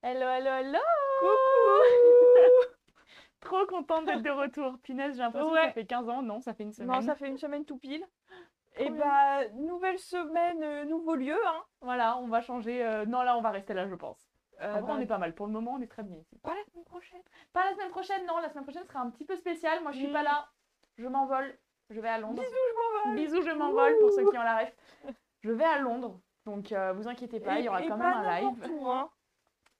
Hello, hello, hello! Coucou! Trop contente d'être de retour. Punaise, j'ai l'impression que ça Ouais, fait 15 ans. Non, ça fait une non, semaine. ça fait une semaine tout pile. Trop Et bien. bah, nouvelle semaine, nouveau lieu, hein. Voilà, on va changer. Non, là, on va rester là, je pense. En vrai, on Bah, est pas mal. Pour le moment, on est très bien ici. pas la semaine prochaine. Pas la semaine prochaine, non. La semaine prochaine sera un petit peu spéciale. Moi, je suis pas Hmm. là. Je m'envole. Je vais à Bisous, Londres. je m'envole. Bisous, je m'envole pour ceux Wouh. qui ont la ref. Je vais à Londres. Donc, vous inquiétez pas, il y aura Et quand même pas un n'importe live. où, hein.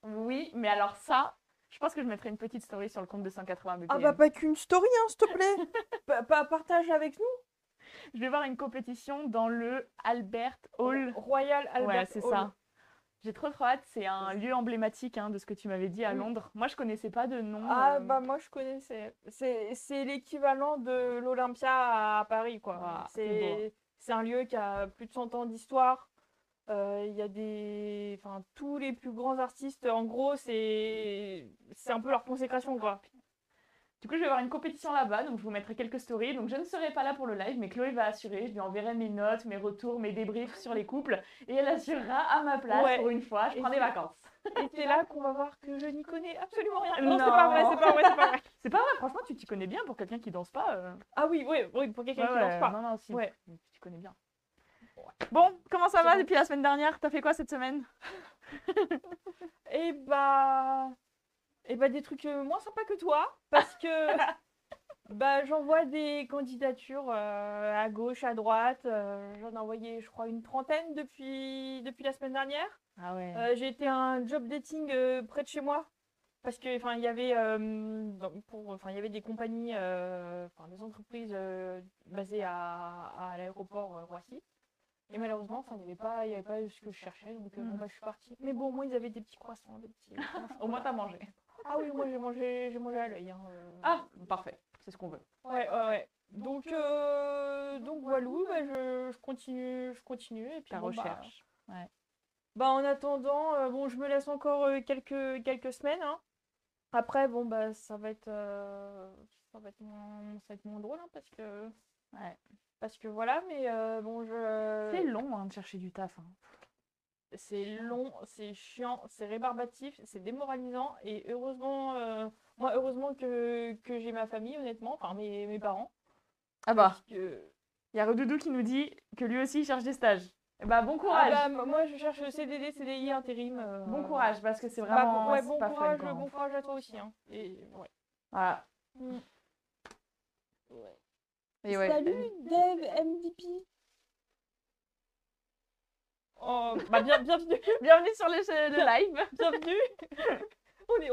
Oui, mais alors ça, je pense que je mettrai une petite story sur le compte de 180 Ah bah, BPM. pas qu'une story, hein, s'il te plaît. Partage avec nous. Je vais voir une compétition dans le Albert Hall. Royal Ouais, Albert c'est Hall. ça. J'ai trop hâte. C'est un lieu emblématique de ce que tu m'avais dit à Oui. Londres. Moi, je connaissais pas de nom. Ah bah, moi, je connaissais. C'est l'équivalent de l'Olympia à Paris, quoi. Waouh, c'est beau. C'est un lieu qui a plus de 100 ans d'histoire. Il y a enfin, tous les plus grands artistes, en gros, c'est un peu leur consécration, quoi. Du coup, je vais avoir une compétition là-bas, donc je vous mettrai quelques stories. Donc, je ne serai pas là pour le live, mais Chloé va assurer. Je lui enverrai mes notes, mes retours, mes débriefs sur les couples, et elle assurera à ma place Ouais. pour une fois. Je Et prends des vacances. c'est là qu'on va voir que je n'y connais absolument rien. Non, Non, c'est pas vrai, c'est pas vrai, c'est pas vrai. c'est pas vrai. Franchement, tu t'y connais bien pour quelqu'un qui danse pas. Ah oui, oui, oui, pour quelqu'un qui danse pas. Non, non, si, Ouais. tu connais bien. Bon, comment ça C'est va bon. depuis la semaine dernière? T'as fait quoi cette semaine? Et bah... Et bah des trucs moins sympas que toi, parce que bah j'envoie des candidatures à gauche, à droite. J'en ai envoyé, je crois, une trentaine depuis la semaine dernière. Ah ouais. J'ai été à un job dating près de chez moi. Parce que, enfin, il y avait, il y avait des compagnies, enfin, des entreprises basées à l'aéroport Roissy. Et malheureusement, enfin, il y avait pas ce que je cherchais, donc bon, bah, je suis partie. Mais bon, moi, ils avaient des petits croissants, des petits. Au moins, t'as mangé. Ah oui, moi, j'ai mangé à l'œil, hein. Ah, parfait. C'est ce qu'on veut. Ouais, ouais, ouais. Donc voilà, bah, je continue, et puis Ta bon, recherche. Ouais. bah, en attendant, bon, je me laisse encore quelques semaines, hein. Après, bon, bah, ça va être moins drôle, hein, Ouais. parce que voilà, mais bon, C'est long de chercher du taf. c'est long, c'est chiant, c'est rébarbatif, c'est démoralisant, et heureusement, moi, heureusement que j'ai ma famille, honnêtement, enfin, mes parents, Ah bah, parce que... il y a Redoudou qui nous dit que lui aussi il cherche des stages. Eh bah, bon Ah courage. bah, moi, je cherche CDD, CDI, intérim. Bon courage, parce que c'est Bah, vraiment ouais, c'est pas fun, quoi. bon courage à toi aussi, hein. Et ouais. Voilà. Mm. Ouais. Et ouais. Salut Dev MVP. Oh, bah bienvenue, Bienvenue sur le live. bienvenue.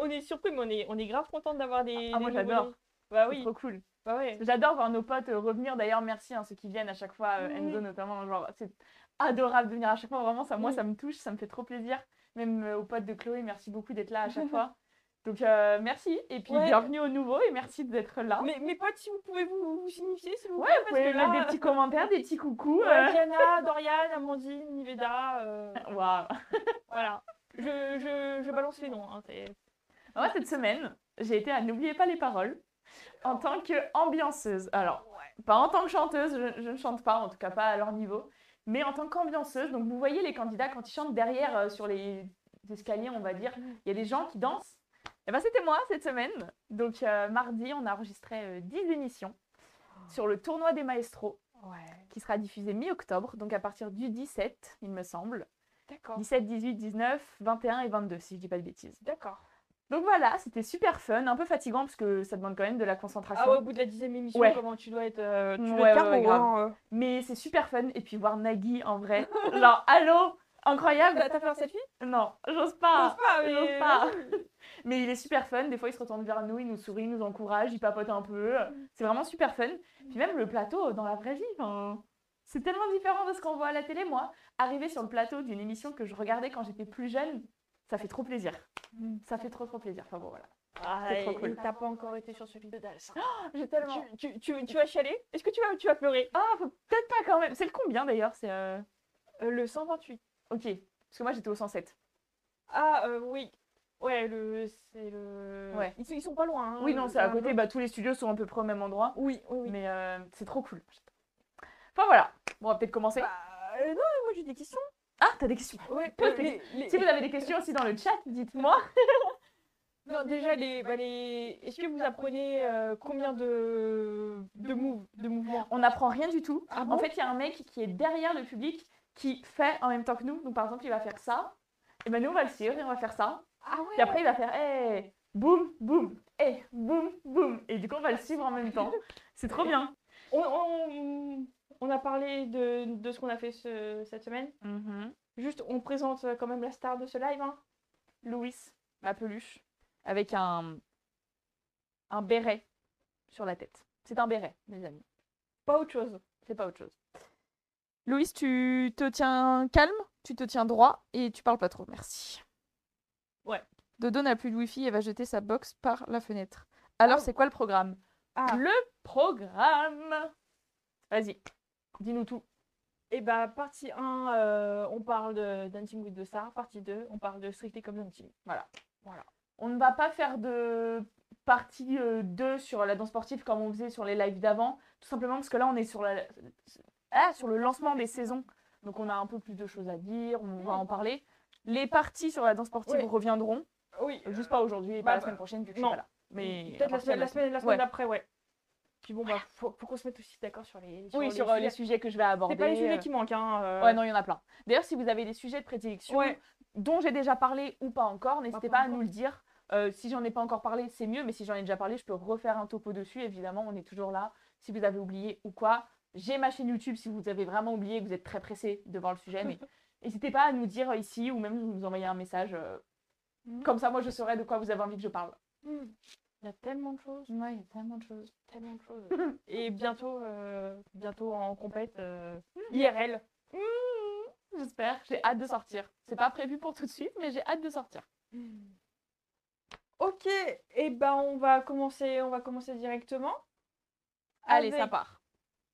On est surpris, mais on est grave content d'avoir Ah, des moi nouveaux. j'adore. Bah C'est oui, trop cool. bah ouais. J'adore voir nos potes revenir. D'ailleurs, merci ceux qui viennent à chaque fois, Enzo Oui, notamment. Genre, c'est adorable de venir à chaque fois. Vraiment, moi, oui. ça me touche, ça me fait trop plaisir. Même aux potes de Chloé, merci beaucoup d'être là à chaque fois. Donc, merci. Et puis, Ouais. bienvenue aux nouveaux et merci d'être là. Mais mes potes, si vous pouvez vous signifier, s'il vous Ouais, plaît, vous parce pouvez que mettre là, des petits commentaires, des petits coucous. ouais, Diana, Dorian, Amandine, Niveda, Waouh. voilà. Je balance les noms, hein, Moi, cette semaine, j'ai été à N'oubliez pas les paroles en tant qu'ambianceuse. Alors, pas en tant que chanteuse, je ne chante pas, en tout cas pas à leur niveau, mais en tant qu'ambianceuse. Donc, vous voyez les candidats quand ils chantent derrière sur les escaliers, on va dire, il y a des gens qui dansent. Et ben, c'était moi cette semaine. Donc, mardi, on a enregistré 10 émissions sur le tournoi des maestros Ouais. qui sera diffusé mi-octobre, donc à partir du 17, il me semble. D'accord. 17, 18, 19, 21 et 22, si je dis pas de bêtises. D'accord. Donc voilà, c'était super fun, un peu fatigant parce que ça demande quand même de la concentration. Ah ouais, au bout de la 10e émission, Ouais. comment tu dois être, Ouais, carbo, grave. hein. Mais c'est super fun. Et puis voir Nagui en vrai. Genre, allô, incroyable. T'as fait un selfie? Non, j'ose pas. T'oses pas, J'ose mais pas. Mais il est super fun. Des fois, il se retourne vers nous, il nous sourit, il nous encourage, il papote un peu. C'est vraiment super fun. Puis même le plateau dans la vraie vie, c'est tellement différent de ce qu'on voit à la télé. Moi, arriver sur le plateau d'une émission que je regardais quand j'étais plus jeune, ça fait trop plaisir. Ça fait trop plaisir. Enfin bon, voilà. Ah, C'est trop et cool. t'as pas encore été sur celui de Dals, hein. J'ai tellement. Tu vas chialer? Est-ce que tu vas pleurer? Ah, peut-être pas quand même. C'est le combien d'ailleurs? C'est Le 128. Ok. Parce que moi, j'étais au 107. Ah, oui. Ouais, c'est le... Ouais. Ils sont pas loin, hein. Oui, non, c'est à côté. Bah, tous les studios sont à peu près au même endroit. Oui, oui, oui. Mais c'est trop cool. Enfin, voilà. Bon, on va peut-être commencer. Bah, non, moi j'ai des questions. Ah, t'as des questions? Ouais, Pose tes Si vous avez des questions aussi dans le chat, dites-moi. Non, déjà, est-ce que vous apprenez combien de mouvements? On n'apprend rien du tout. Ah En bon? fait, il y a un mec qui est derrière le public qui fait en même temps que nous. Donc, par exemple, il va faire ça. Et ben nous, on va le suivre et on va faire ça. Ah Puis après, il va faire hey, boum, boum, hey, boum, boum. Et du coup, on va le suivre en même temps. C'est trop bien. On a parlé de ce qu'on a fait cette semaine. Juste, on présente quand même la star de ce live. Hein. Louis, ma peluche, avec un béret sur la tête. C'est un béret, mes amis. Pas autre chose. C'est pas autre chose. Louis, tu te tiens calme, tu te tiens droit et tu parles pas trop. Merci. Ouais. Dodo n'a plus de wifi et va jeter sa box par la fenêtre. Alors, c'est quoi le programme? Le programme. Vas-y, dis-nous tout. Et bah, partie 1, on parle de Dancing with the Stars. Partie 2, on parle de Strictly Come Dancing. Voilà. On ne va pas faire de partie 2 sur la danse sportive comme on faisait sur les lives d'avant. Tout simplement parce que là, on est sur le lancement des saisons. Donc, on a un peu plus de choses à dire, on va en parler. Les parties sur la danse sportive reviendront. Oui. Juste pas aujourd'hui et pas la semaine prochaine vu que je suis pas là. Mais peut-être la semaine d'après, ouais. Puis bon, bah, faut qu'on se mette aussi d'accord sur les sujets que je vais aborder. C'est pas les sujets qui manquent, hein. Ouais, non, il y en a plein. D'ailleurs, si vous avez des sujets de prédilection dont j'ai déjà parlé ou pas encore, n'hésitez pas à nous le dire. Si j'en ai pas encore parlé, c'est mieux, mais si j'en ai déjà parlé, je peux refaire un topo dessus. Évidemment, on est toujours là. Si vous avez oublié ou quoi, j'ai ma chaîne YouTube si vous avez vraiment oublié, que vous êtes très pressé de voir le sujet. Mais n'hésitez pas à nous dire ici ou même nous envoyer un message. Comme ça, moi, je saurai de quoi vous avez envie que je parle. Il y a tellement de choses. Ouais, il y a tellement de choses. Et bientôt en compète IRL. J'espère. J'ai hâte de sortir. C'est pas prévu pour tout de suite, mais j'ai hâte de sortir. Ok, et ben on va commencer directement. Allez, ça part.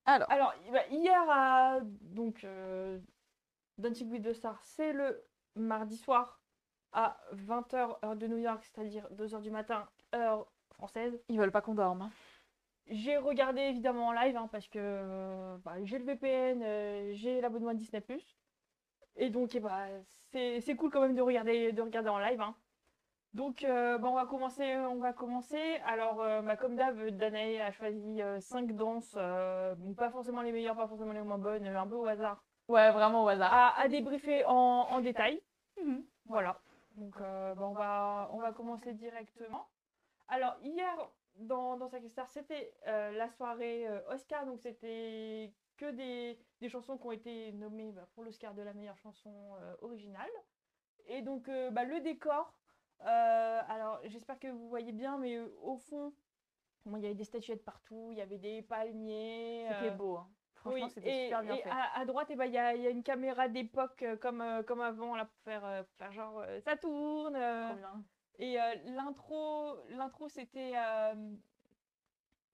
Alors hier donc Dancing with the Stars, c'est le mardi soir à 20h heure de New York, c'est-à-dire 2h du matin heure française. Ils veulent pas qu'on dorme. J'ai regardé évidemment en live parce que j'ai le VPN, j'ai l'abonnement à Disney+. Et donc c'est cool quand même de regarder en live. Donc on va commencer. Alors comme d'hab, Danae a choisi 5 danses, pas forcément les meilleures, pas forcément les moins bonnes, un peu au hasard. Ouais, vraiment au hasard. À débriefer en détail. Voilà. Donc on va commencer directement. Alors hier dans Sacré Star, c'était la soirée Oscar, donc c'était que des chansons qui ont été nommées pour l'Oscar de la meilleure chanson originale. Et donc le décor, alors j'espère que vous voyez bien, mais au fond, il y avait des statuettes partout, il y avait des palmiers. C'était beau, hein. Franchement, c'était super bien fait. À droite, il y a une caméra d'époque comme avant, là, pour faire genre ça tourne. Trop bien. Et l'intro, c'était...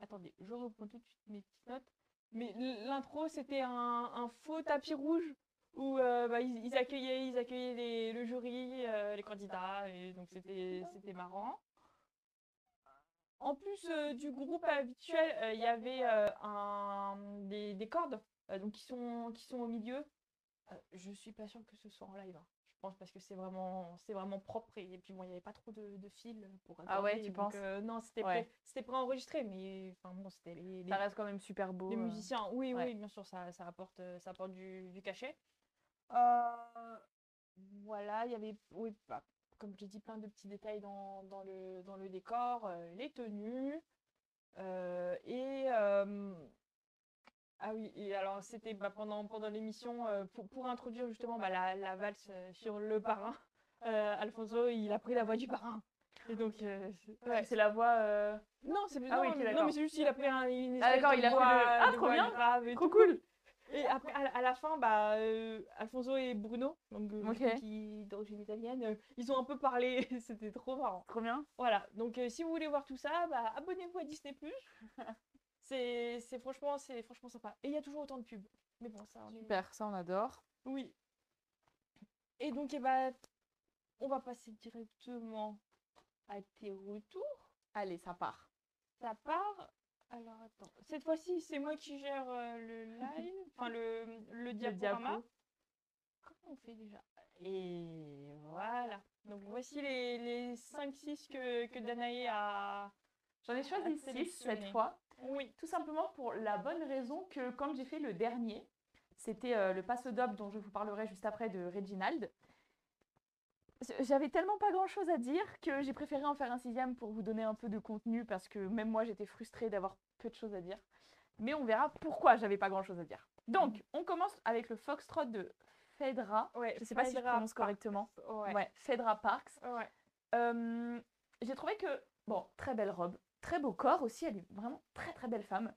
Attendez, je reprends tout de suite mes petites notes. Mais l'intro, c'était un faux tapis rouge où ils accueillaient le jury, les candidats, et donc c'était marrant. En plus du groupe habituel, il y avait des cordes donc qui sont au milieu. Je suis pas sûre que ce soit en live. Je pense parce que c'est vraiment propre et puis bon, il n'y avait pas trop de fils pour accorder. Ah ouais, tu penses? Non, c'était préenregistré, mais enfin bon, c'était ça reste quand même super beau. Les musiciens, oui, bien sûr, ça apporte du cachet. Voilà, il y avait comme je l'ai dit, plein de petits détails dans le décor, les tenues ah oui, et alors c'était pendant l'émission, pour introduire justement la valse sur le parrain, Alfonso, il a pris la voix du parrain. Et donc, c'est la voix... Non, c'est Ah oui, non, mais c'est juste qu'il a pris une espèce d'accord, il a voix, trop bien, grave et trop tout. cool. Et après, à la fin, Alfonso et Bruno, donc qui d'origine italienne, ils ont un peu parlé, c'était trop marrant. Trop bien. Voilà, donc si vous voulez voir tout ça, abonnez-vous à Disney+. C'est franchement sympa. Et il y a toujours autant de pubs. Mais bon, ça super, ça on adore. Oui. Et donc on va passer directement à tes retours. Allez, ça part. Ça part. Alors attends, cette fois-ci c'est moi qui gère le live, enfin le diaporama. comment on fait déjà? Et voilà. Donc voici les 5-6 que Danae a J'en ai choisi 6 cette sélectionné. fois. Oui. Tout simplement pour la bonne raison que quand j'ai fait le dernier, c'était le Paso Doble dont je vous parlerai juste après de Reginald. J'avais tellement pas grand chose à dire que j'ai préféré en faire un 6e pour vous donner un peu de contenu parce que même moi j'étais frustrée d'avoir peu de choses à dire. Mais on verra pourquoi j'avais pas grand chose à dire. Donc, on commence avec le Foxtrot de Phaedra. Ouais, Je sais pas si je prononce correctement. Ouais. Phaedra Parks. Ouais. J'ai trouvé que, bon, très belle robe, très beau corps aussi, elle est vraiment très très belle femme.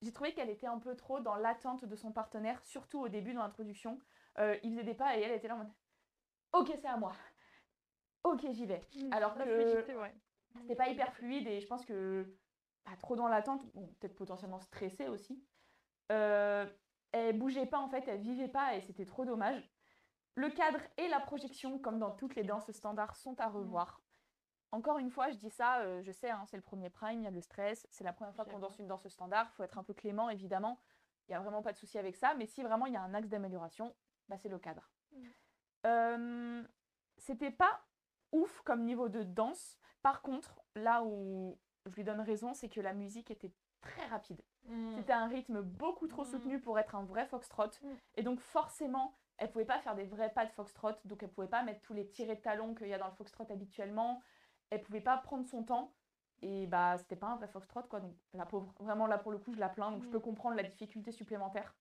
J'ai trouvé qu'elle était un peu trop dans l'attente de son partenaire, surtout au début dans l'introduction. Il faisait des pas et elle était là en mode ok, c'est à moi. Ok, j'y vais. Alors que c'était pas hyper fluide et je pense que pas trop dans l'attente, bon, peut-être potentiellement stressée aussi. Elle bougeait pas en fait, elle vivait pas et c'était trop dommage. Le cadre et la projection, comme dans toutes les danses standards, sont à revoir. Encore une fois, je dis ça, je sais, hein, c'est le premier prime, il y a le stress, c'est la première fois qu'on danse une danse standard, il faut être un peu clément évidemment, il n'y a vraiment pas de souci avec ça, mais si vraiment il y a un axe d'amélioration, bah, c'est le cadre. C'était pas ouf comme niveau de danse, par contre, là où je lui donne raison, c'est que la musique était très rapide. C'était un rythme beaucoup trop soutenu pour être un vrai foxtrot, et donc forcément, elle pouvait pas faire des vrais pas de foxtrot, donc elle pouvait pas mettre tous les tirés de talons qu'il y a dans le foxtrot habituellement, elle pouvait pas prendre son temps, et bah c'était pas un vrai foxtrot quoi, donc la pauvre, vraiment là pour le coup je la plains, donc je peux comprendre la difficulté supplémentaire.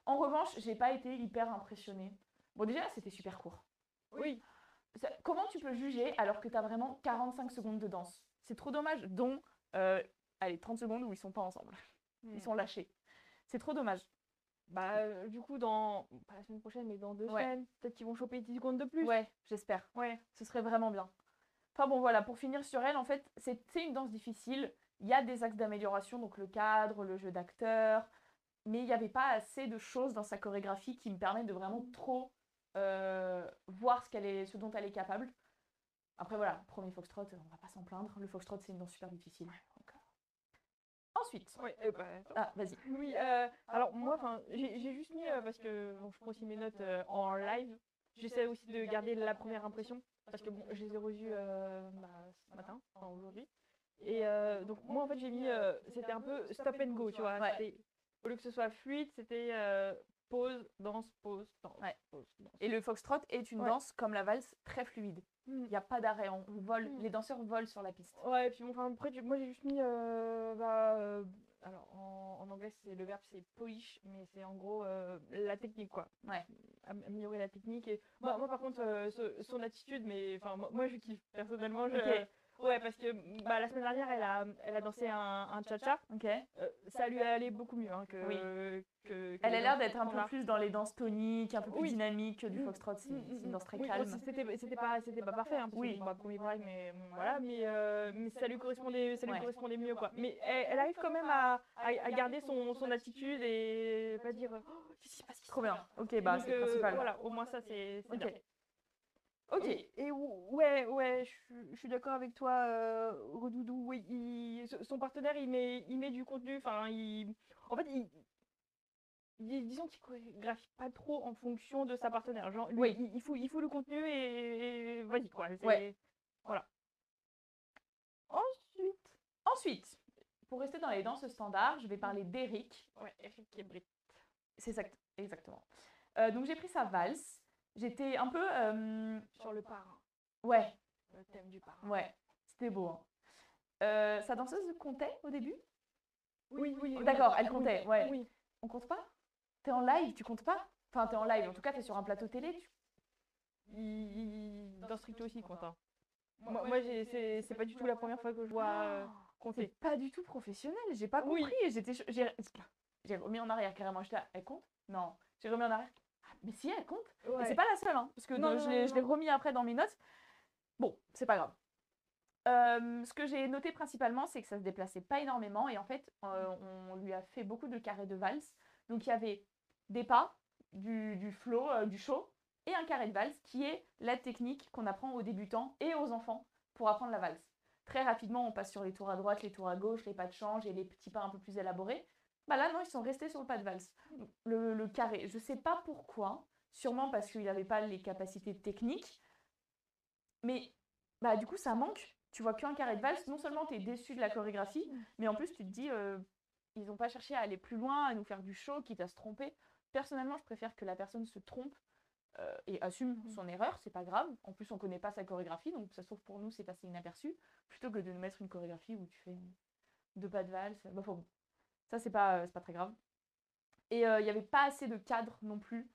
En revanche, j'ai pas été hyper impressionnée. Bon déjà c'était super court. Oui. Comment tu peux juger alors que t'as vraiment 45 secondes de danse? C'est trop dommage, dont allez 30 secondes où ils sont pas ensemble. Ils sont lâchés. C'est trop dommage. Bah, du coup, pas la semaine prochaine, mais dans 2 semaines, peut-être qu'ils vont choper 10 secondes de plus. Ouais, j'espère. Ouais. Ce serait vraiment bien. Enfin bon, voilà, pour finir sur elle, en fait, c'est une danse difficile. Il y a des axes d'amélioration, donc le cadre, le jeu d'acteur, mais il n'y avait pas assez de choses dans sa chorégraphie qui me permettent de vraiment trop voir ce dont elle est capable. Après voilà, premier foxtrot, on va pas s'en plaindre. Le foxtrot, c'est une danse super difficile. Donc, ensuite. Ouais, Ah, vas-y. Oui, alors moi, j'ai juste mis, parce que bon, je prends aussi mes notes en live, j'essaie aussi de garder la première impression, parce que bon, je les ai revues ce matin, enfin aujourd'hui. Et donc moi, en fait, j'ai mis, c'était un peu stop and go, tu vois. Ouais. Au lieu que ce soit fluide, c'était pause, danse, pause, danse, Ouais. pause, danse. Et le foxtrot est une danse, comme la valse, très fluide. Il n'y a pas d'arrêt, on vole, les danseurs volent sur la piste. Ouais, et puis bon, après, moi j'ai juste mis, alors en anglais, le verbe c'est polish, mais c'est en gros la technique, quoi. Ouais. Améliorer la technique. Et moi par contre, son attitude, mais enfin, moi je kiffe, personnellement. Ouais, parce que la semaine dernière, elle a dansé un cha-cha. Ok. Ça lui allait beaucoup mieux hein, Oui. que Elle a les l'air danses d'être un peu standards. plus dans les danses toniques, un peu plus Oui. dynamiques que du foxtrot. C'est une danse très Oui, calme. c'était pas parfait, hein, parce Oui. que premier prime, mais voilà, mais ça lui correspondait mieux, quoi. Mais elle arrive quand même à garder son attitude et pas dire oh, qu'est-ce qui se passe, Trop bien. Ok, bah donc, c'est principal. voilà, au moins ça c'est Ok. bien. Ok. Et ouais, je suis d'accord avec toi, Redoudou. Oui, son partenaire, il met du contenu. Enfin, en fait, disons qu'il chorégraphie pas trop en fonction de sa partenaire. Genre, lui, Oui. il faut le contenu et vas-y quoi. Ouais. Voilà. Ensuite, pour rester dans les danses standards, je vais parler d'Eric. Ouais, Eric et Brit. C'est exactement. Donc j'ai pris sa valse. J'étais un peu sur le parrain. Ouais. Le thème du parrain. Ouais, c'était beau. Hein. Sa danseuse comptait au début? Oui. D'accord, elle comptait. Ouais. Oui. On compte pas? T'es en live, tu comptes pas? Enfin, t'es en live. En tout cas, t'es sur un plateau télé. Dans Stricto aussi, Quentin. Moi c'est pas du tout la première fois que je vois compter. C'est pas du tout professionnel. J'ai pas compris. J'ai remis en arrière carrément. J'étais là, elle compte? Non. J'ai remis en arrière. Ah, mais si, elle compte. Ouais. Et c'est pas la seule, hein, parce que je l'ai remis après dans mes notes. Bon, c'est pas grave. Ce que j'ai noté principalement, c'est que ça se déplaçait pas énormément et en fait, on lui a fait beaucoup de carrés de valse. Donc il y avait des pas, du flow, du show et un carré de valse qui est la technique qu'on apprend aux débutants et aux enfants pour apprendre la valse. Très rapidement, on passe sur les tours à droite, les tours à gauche, les pas de change et les petits pas un peu plus élaborés. Bah là, non, ils sont restés sur le pas de valse. Le carré, je sais pas pourquoi. sûrement parce qu'il n'avait pas les capacités techniques. Mais bah, du coup, ça manque. Tu vois qu'un carré de valse, non seulement tu es déçu de la chorégraphie, mais en plus tu te dis, ils n'ont pas cherché à aller plus loin, à nous faire du show, quitte à se tromper. Personnellement, je préfère que la personne se trompe et assume son erreur, c'est pas grave. En plus, on connaît pas sa chorégraphie, donc ça se trouve pour nous, c'est passé inaperçu, plutôt que de nous mettre une chorégraphie où tu fais 2 pas de valse. Bah, bon, ça, c'est pas très grave. Et il n'y avait pas assez de cadre non plus,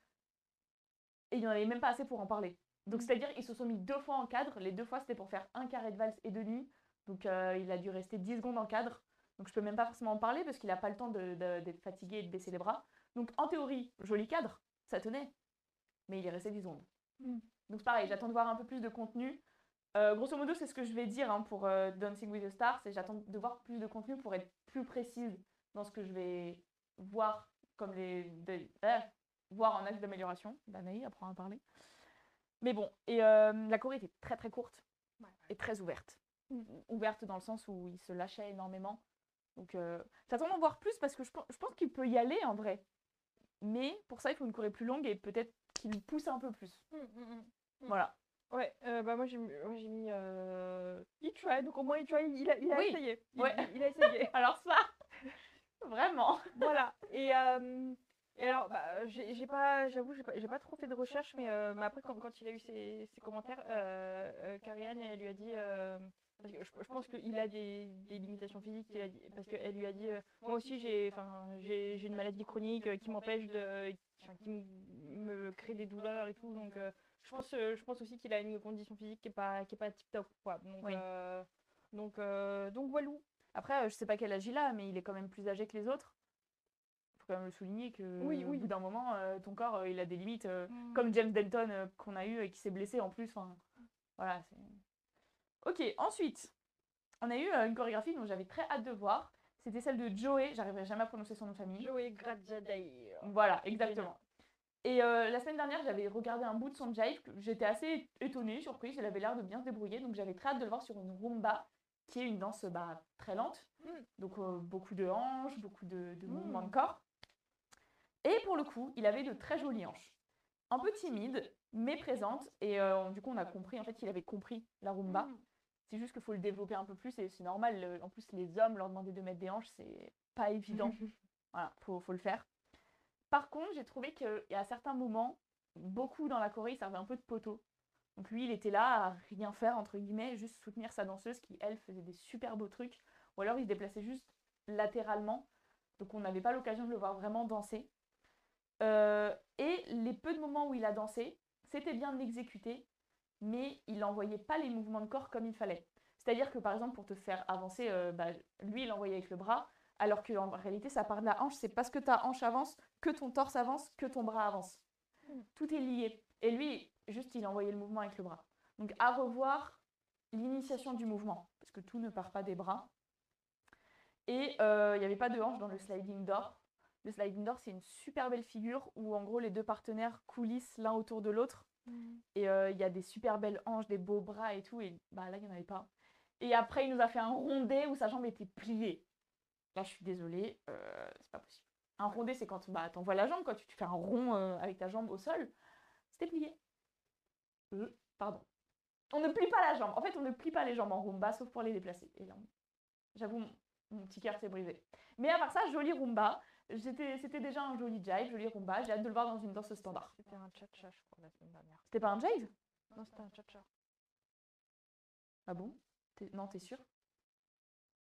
et il n'y en avait même pas assez pour en parler. Donc, c'est-à-dire, ils se sont mis 2 fois en cadre. Les 2 fois, c'était pour faire un carré de valse et demi. Donc, il a dû rester 10 secondes en cadre. Donc, je peux même pas forcément en parler parce qu'il n'a pas le temps d'être fatigué et de baisser les bras. Donc, en théorie, joli cadre, ça tenait. Mais il est resté 10 secondes. Donc, pareil, j'attends de voir un peu plus de contenu. Grosso modo, c'est ce que je vais dire pour Dancing with the Stars. C'est j'attends de voir plus de contenu pour être plus précise dans ce que je vais voir comme voir en axe d'amélioration. Danaï apprend à parler. Mais bon, et la choré était très très courte et très ouverte. Ouverte dans le sens où il se lâchait énormément. Donc j'attends d'en voir plus parce que je pense qu'il peut y aller en vrai. Mais pour ça, il faut une choré plus longue et peut-être qu'il pousse un peu plus. Voilà. Ouais, bah moi j'ai mis il try, donc au moins il try, il a Oui. essayé. Ouais. Il a essayé. Alors ça, vraiment. Voilà. Et alors, bah, j'avoue, j'ai pas trop fait de recherche, mais après, quand il a eu ses commentaires, Karianne, elle lui a dit, parce que je pense qu'il a des limitations physiques, parce qu'elle lui a dit, moi aussi, j'ai une maladie chronique qui m'empêche qui me crée des douleurs et tout, donc je pense aussi qu'il a une condition physique qui est pas tip top, quoi. Donc, Oui. donc voilà. Après, je sais pas quel âge il a, mais il est quand même plus âgé que les autres. Faut quand même le souligner que Oui. au bout d'un moment, ton corps, il a des limites. Comme James Denton qu'on a eu et qui s'est blessé en plus. Voilà. Ok, ensuite, on a eu une chorégraphie dont j'avais très hâte de voir. C'était celle de Joey. J'arriverai jamais à prononcer son nom de famille. Joey Gradzadei. Voilà, exactement. Et la semaine dernière, j'avais regardé un bout de son jive. J'étais assez étonnée, surprise. Elle avait l'air de bien se débrouiller. Donc j'avais très hâte de le voir sur une rumba, qui est une danse très lente. Donc beaucoup de hanches, beaucoup de mouvements de corps. Et pour le coup, il avait de très jolies hanches. Un peu timide, mais présente. Et du coup, on a compris, en fait, il avait compris la rumba. C'est juste qu'il faut le développer un peu plus et c'est normal. En plus, les hommes, leur demander de mettre des hanches, c'est pas évident. Voilà, faut le faire. Par contre, j'ai trouvé qu'à certains moments, beaucoup dans la choré, il servait un peu de poteau. Donc lui, il était là à rien faire, entre guillemets, juste soutenir sa danseuse qui, elle, faisait des super beaux trucs. Ou alors, il se déplaçait juste latéralement. Donc on n'avait pas l'occasion de le voir vraiment danser. Et les peu de moments où il a dansé, c'était bien exécuté, mais il n'envoyait pas les mouvements de corps comme il fallait. C'est-à-dire que par exemple, pour te faire avancer, lui, il envoyait avec le bras, alors qu'en réalité, ça part de la hanche. C'est parce que ta hanche avance, que ton torse avance, que ton bras avance. Tout est lié. Et lui, juste, il envoyait le mouvement avec le bras. Donc à revoir l'initiation du mouvement, parce que tout ne part pas des bras. Et il n'y avait pas de hanche dans le sliding door. Le sliding door, c'est une super belle figure où en gros les deux partenaires coulissent l'un autour de l'autre. Et il y a des super belles hanches, des beaux bras et tout. Et bah là, il n'y en avait pas. Et après, il nous a fait un rondé où sa jambe était pliée. Là, je suis désolée, c'est pas possible. Un rondé, c'est quand t'envoies la jambe, quoi. Tu fais un rond avec ta jambe au sol. C'était plié. Pardon. On ne plie pas la jambe. En fait, on ne plie pas les jambes en rumba, sauf pour les déplacer. Et là, j'avoue, mon petit cœur s'est brisé. Mais à part ça, joli rumba. C'était déjà un joli jive, joli rumba. J'ai hâte de le voir dans une danse standard. C'était un cha-cha, je crois, la semaine dernière. C'était pas un jive? Non, c'était un cha-cha. Ah bon? Non, t'es sûre?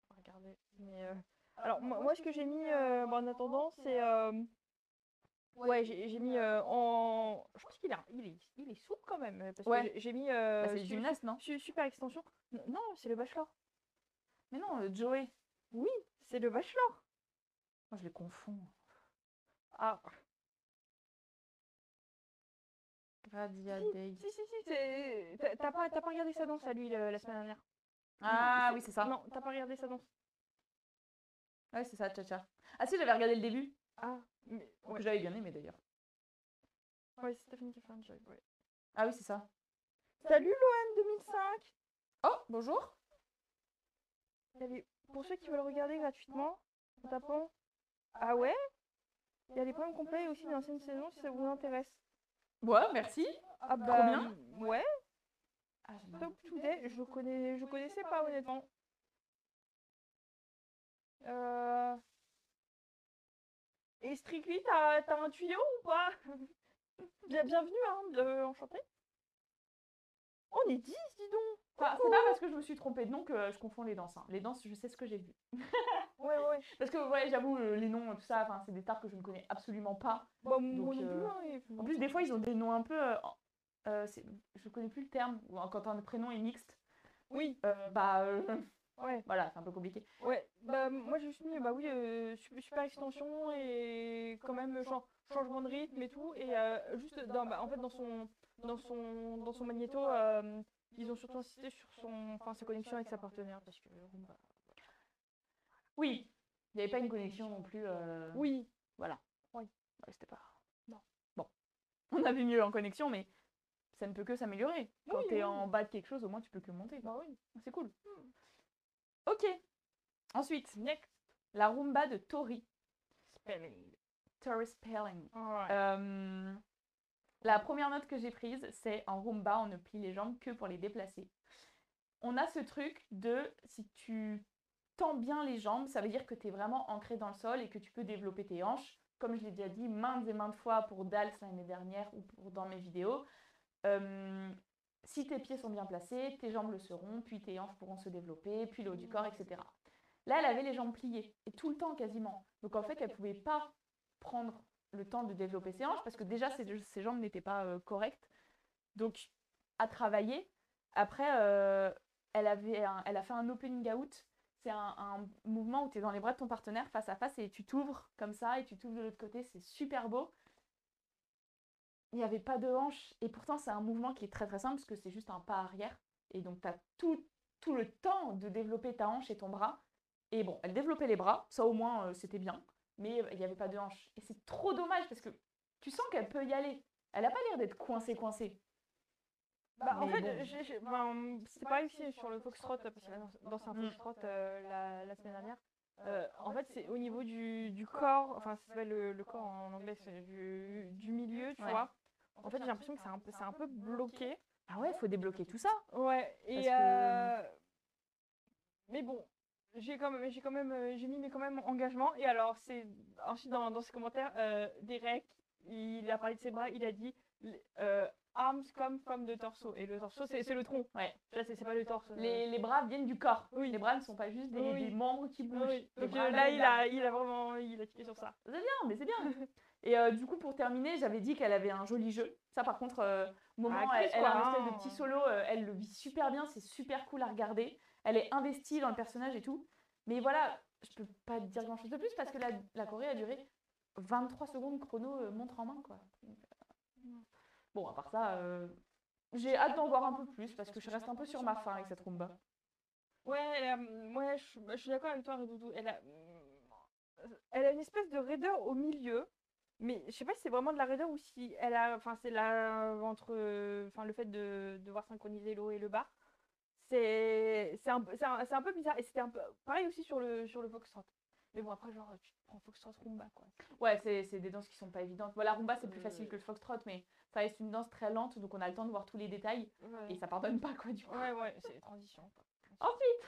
On va regarder. Mais alors, moi, ce que j'ai mis en attendant, c'est. Ouais, j'ai mis en. Je pense il est souple quand même. Parce que j'ai mis. C'est le gymnaste, non? Super extension. Non, c'est le bachelor. Mais non, Joey. Oui, c'est le bachelor. Moi, je les confonds. Ah. Gradzadei. Si. T'as pas regardé sa danse à lui la semaine dernière. Ah oui, c'est ça. Non, t'as pas regardé sa danse. Ouais, c'est ça, tcha-tcha. Ah si, j'avais regardé le début. Ah, mais. Ouais. Que j'avais bien aimé d'ailleurs. Ouais, c'est Stéphanie qui a fait un job, ouais. Ah oui, c'est ça. Salut Loane 2005. Oh, bonjour. Pour ceux qui veulent regarder gratuitement, en tapant. Ah ouais? Il y a les poèmes complets aussi de l'ancienne saison si ça vous intéresse. Ouais, merci. Ah Trop bien. Ouais, Ah, j'aime Top Today, je connaissais pas honnêtement. Euh... Et Strictly, t'as un tuyau ou pas? Bienvenue, hein, enchanté. On est 10, dis donc. Enfin, c'est pas parce que je me suis trompée de nom que je confonds les danses. Hein. Les danses, je sais ce que j'ai vu. Ouais. Parce que, ouais, j'avoue, les noms, tout ça, c'est des stars que je ne connais absolument pas. Bah, Donc, moi non plus, hein. en plus, des fois, ils ont des noms un peu. Je connais plus le terme. Ou quand un prénom est mixte, Oui, ouais. voilà, c'est un peu compliqué. Ouais, bah moi j'ai juste mis bah oui super extension et quand même changement de rythme et tout et juste en fait dans son magnéto ils ont surtout insisté sur sa connexion avec sa partenaire parce que bah, Oui, il n'y avait pas une connexion non plus. oui, Voilà. oui. Ouais, c'était pas. Non. Bon, on a vu mieux en connexion, mais ça ne peut que s'améliorer. Quand Oui, t'es oui. en bas de quelque chose, au moins tu peux que monter. Bah oui. C'est cool. Ok. Ensuite, Next. la rumba de Tori. Spelling. Tori Spelling. Ouais. La première note que j'ai prise, c'est en rumba, on ne plie les jambes que pour les déplacer. On a ce truc de si tu tends bien les jambes, ça veut dire que tu es vraiment ancré dans le sol et que tu peux développer tes hanches. Comme je l'ai déjà dit maintes et maintes fois pour Dals l'année dernière ou dans mes vidéos. Si tes pieds sont bien placés, tes jambes le seront, puis tes hanches pourront se développer, puis le haut du corps, etc. Là, elle avait les jambes pliées, et tout le temps quasiment. Donc en fait, elle ne pouvait pas prendre le temps de développer ses hanches parce que déjà ses jambes n'étaient pas correctes. Donc à travailler. Après, elle a fait un opening out. C'est un mouvement où tu es dans les bras de ton partenaire face à face et tu t'ouvres comme ça et tu t'ouvres de l'autre côté. C'est super beau. Il n'y avait pas de hanche. Et pourtant, c'est un mouvement qui est très très simple parce que c'est juste un pas arrière. Et donc, tu as tout le temps de développer ta hanche et ton bras. Et bon, elle développait les bras. Ça, au moins, c'était bien. Mais il n'y avait pas de hanche. Et c'est trop dommage parce que tu sens qu'elle peut y aller. Elle n'a pas l'air d'être coincée. Bah, en Mais fait, bon. c'était pareil aussi sur le Foxtrot, parce qu'elle a dansé un Foxtrot la semaine dernière. En fait, c'est au niveau du corps, enfin, ça s'appelle le corps en anglais, c'est du milieu, tu Ouais. vois. En fait, j'ai l'impression que c'est un peu bloqué. Ah ouais, faut débloquer tout ça. Ouais, et Parce que... mais bon, j'ai mis mes quand même engagement. Et alors, c'est ensuite dans ses commentaires, Derek, il a parlé de ses bras, il a dit arms come from the torso. Et le torso, c'est le tronc. Ouais. Là, c'est pas le torse. Les bras viennent du corps. Oui. Les bras ne sont pas juste des membres qui bougent. Oui. Les Donc bras là, viennent il a vraiment tiqué sur ça. C'est bien, mais c'est bien. Et du coup, pour terminer, j'avais dit qu'elle avait un joli jeu. Ça, par contre, au moment où elle a un espèce de petit solo, elle le vit super bien. C'est super cool à regarder. Elle est investie dans le personnage et tout. Mais voilà, je peux pas te dire grand-chose de plus parce que la Corée a duré 23 secondes chrono montre en main, quoi. Donc, bon, à part ça, j'ai hâte d'en voir un peu plus parce que je reste un peu sur ma faim avec cette rumba. Ouais, je suis d'accord avec toi, Redoudou. Elle a une espèce de raideur au milieu. Mais je sais pas si c'est vraiment de la raideur ou si elle a. Enfin, c'est là entre. Enfin, le fait de devoir synchroniser le haut et le bas. C'est un peu bizarre. Et c'était un peu pareil aussi sur le Foxtrot. Mais bon, après, genre, tu te prends Foxtrot Rumba, quoi. Ouais, c'est des danses qui sont pas évidentes. Voilà, rumba, c'est plus facile que le foxtrot, mais ça reste une danse très lente, donc on a le temps de voir tous les détails. Ouais. Et ça pardonne pas, quoi, du coup. Ouais, c'est les transitions, quoi. Ensuite,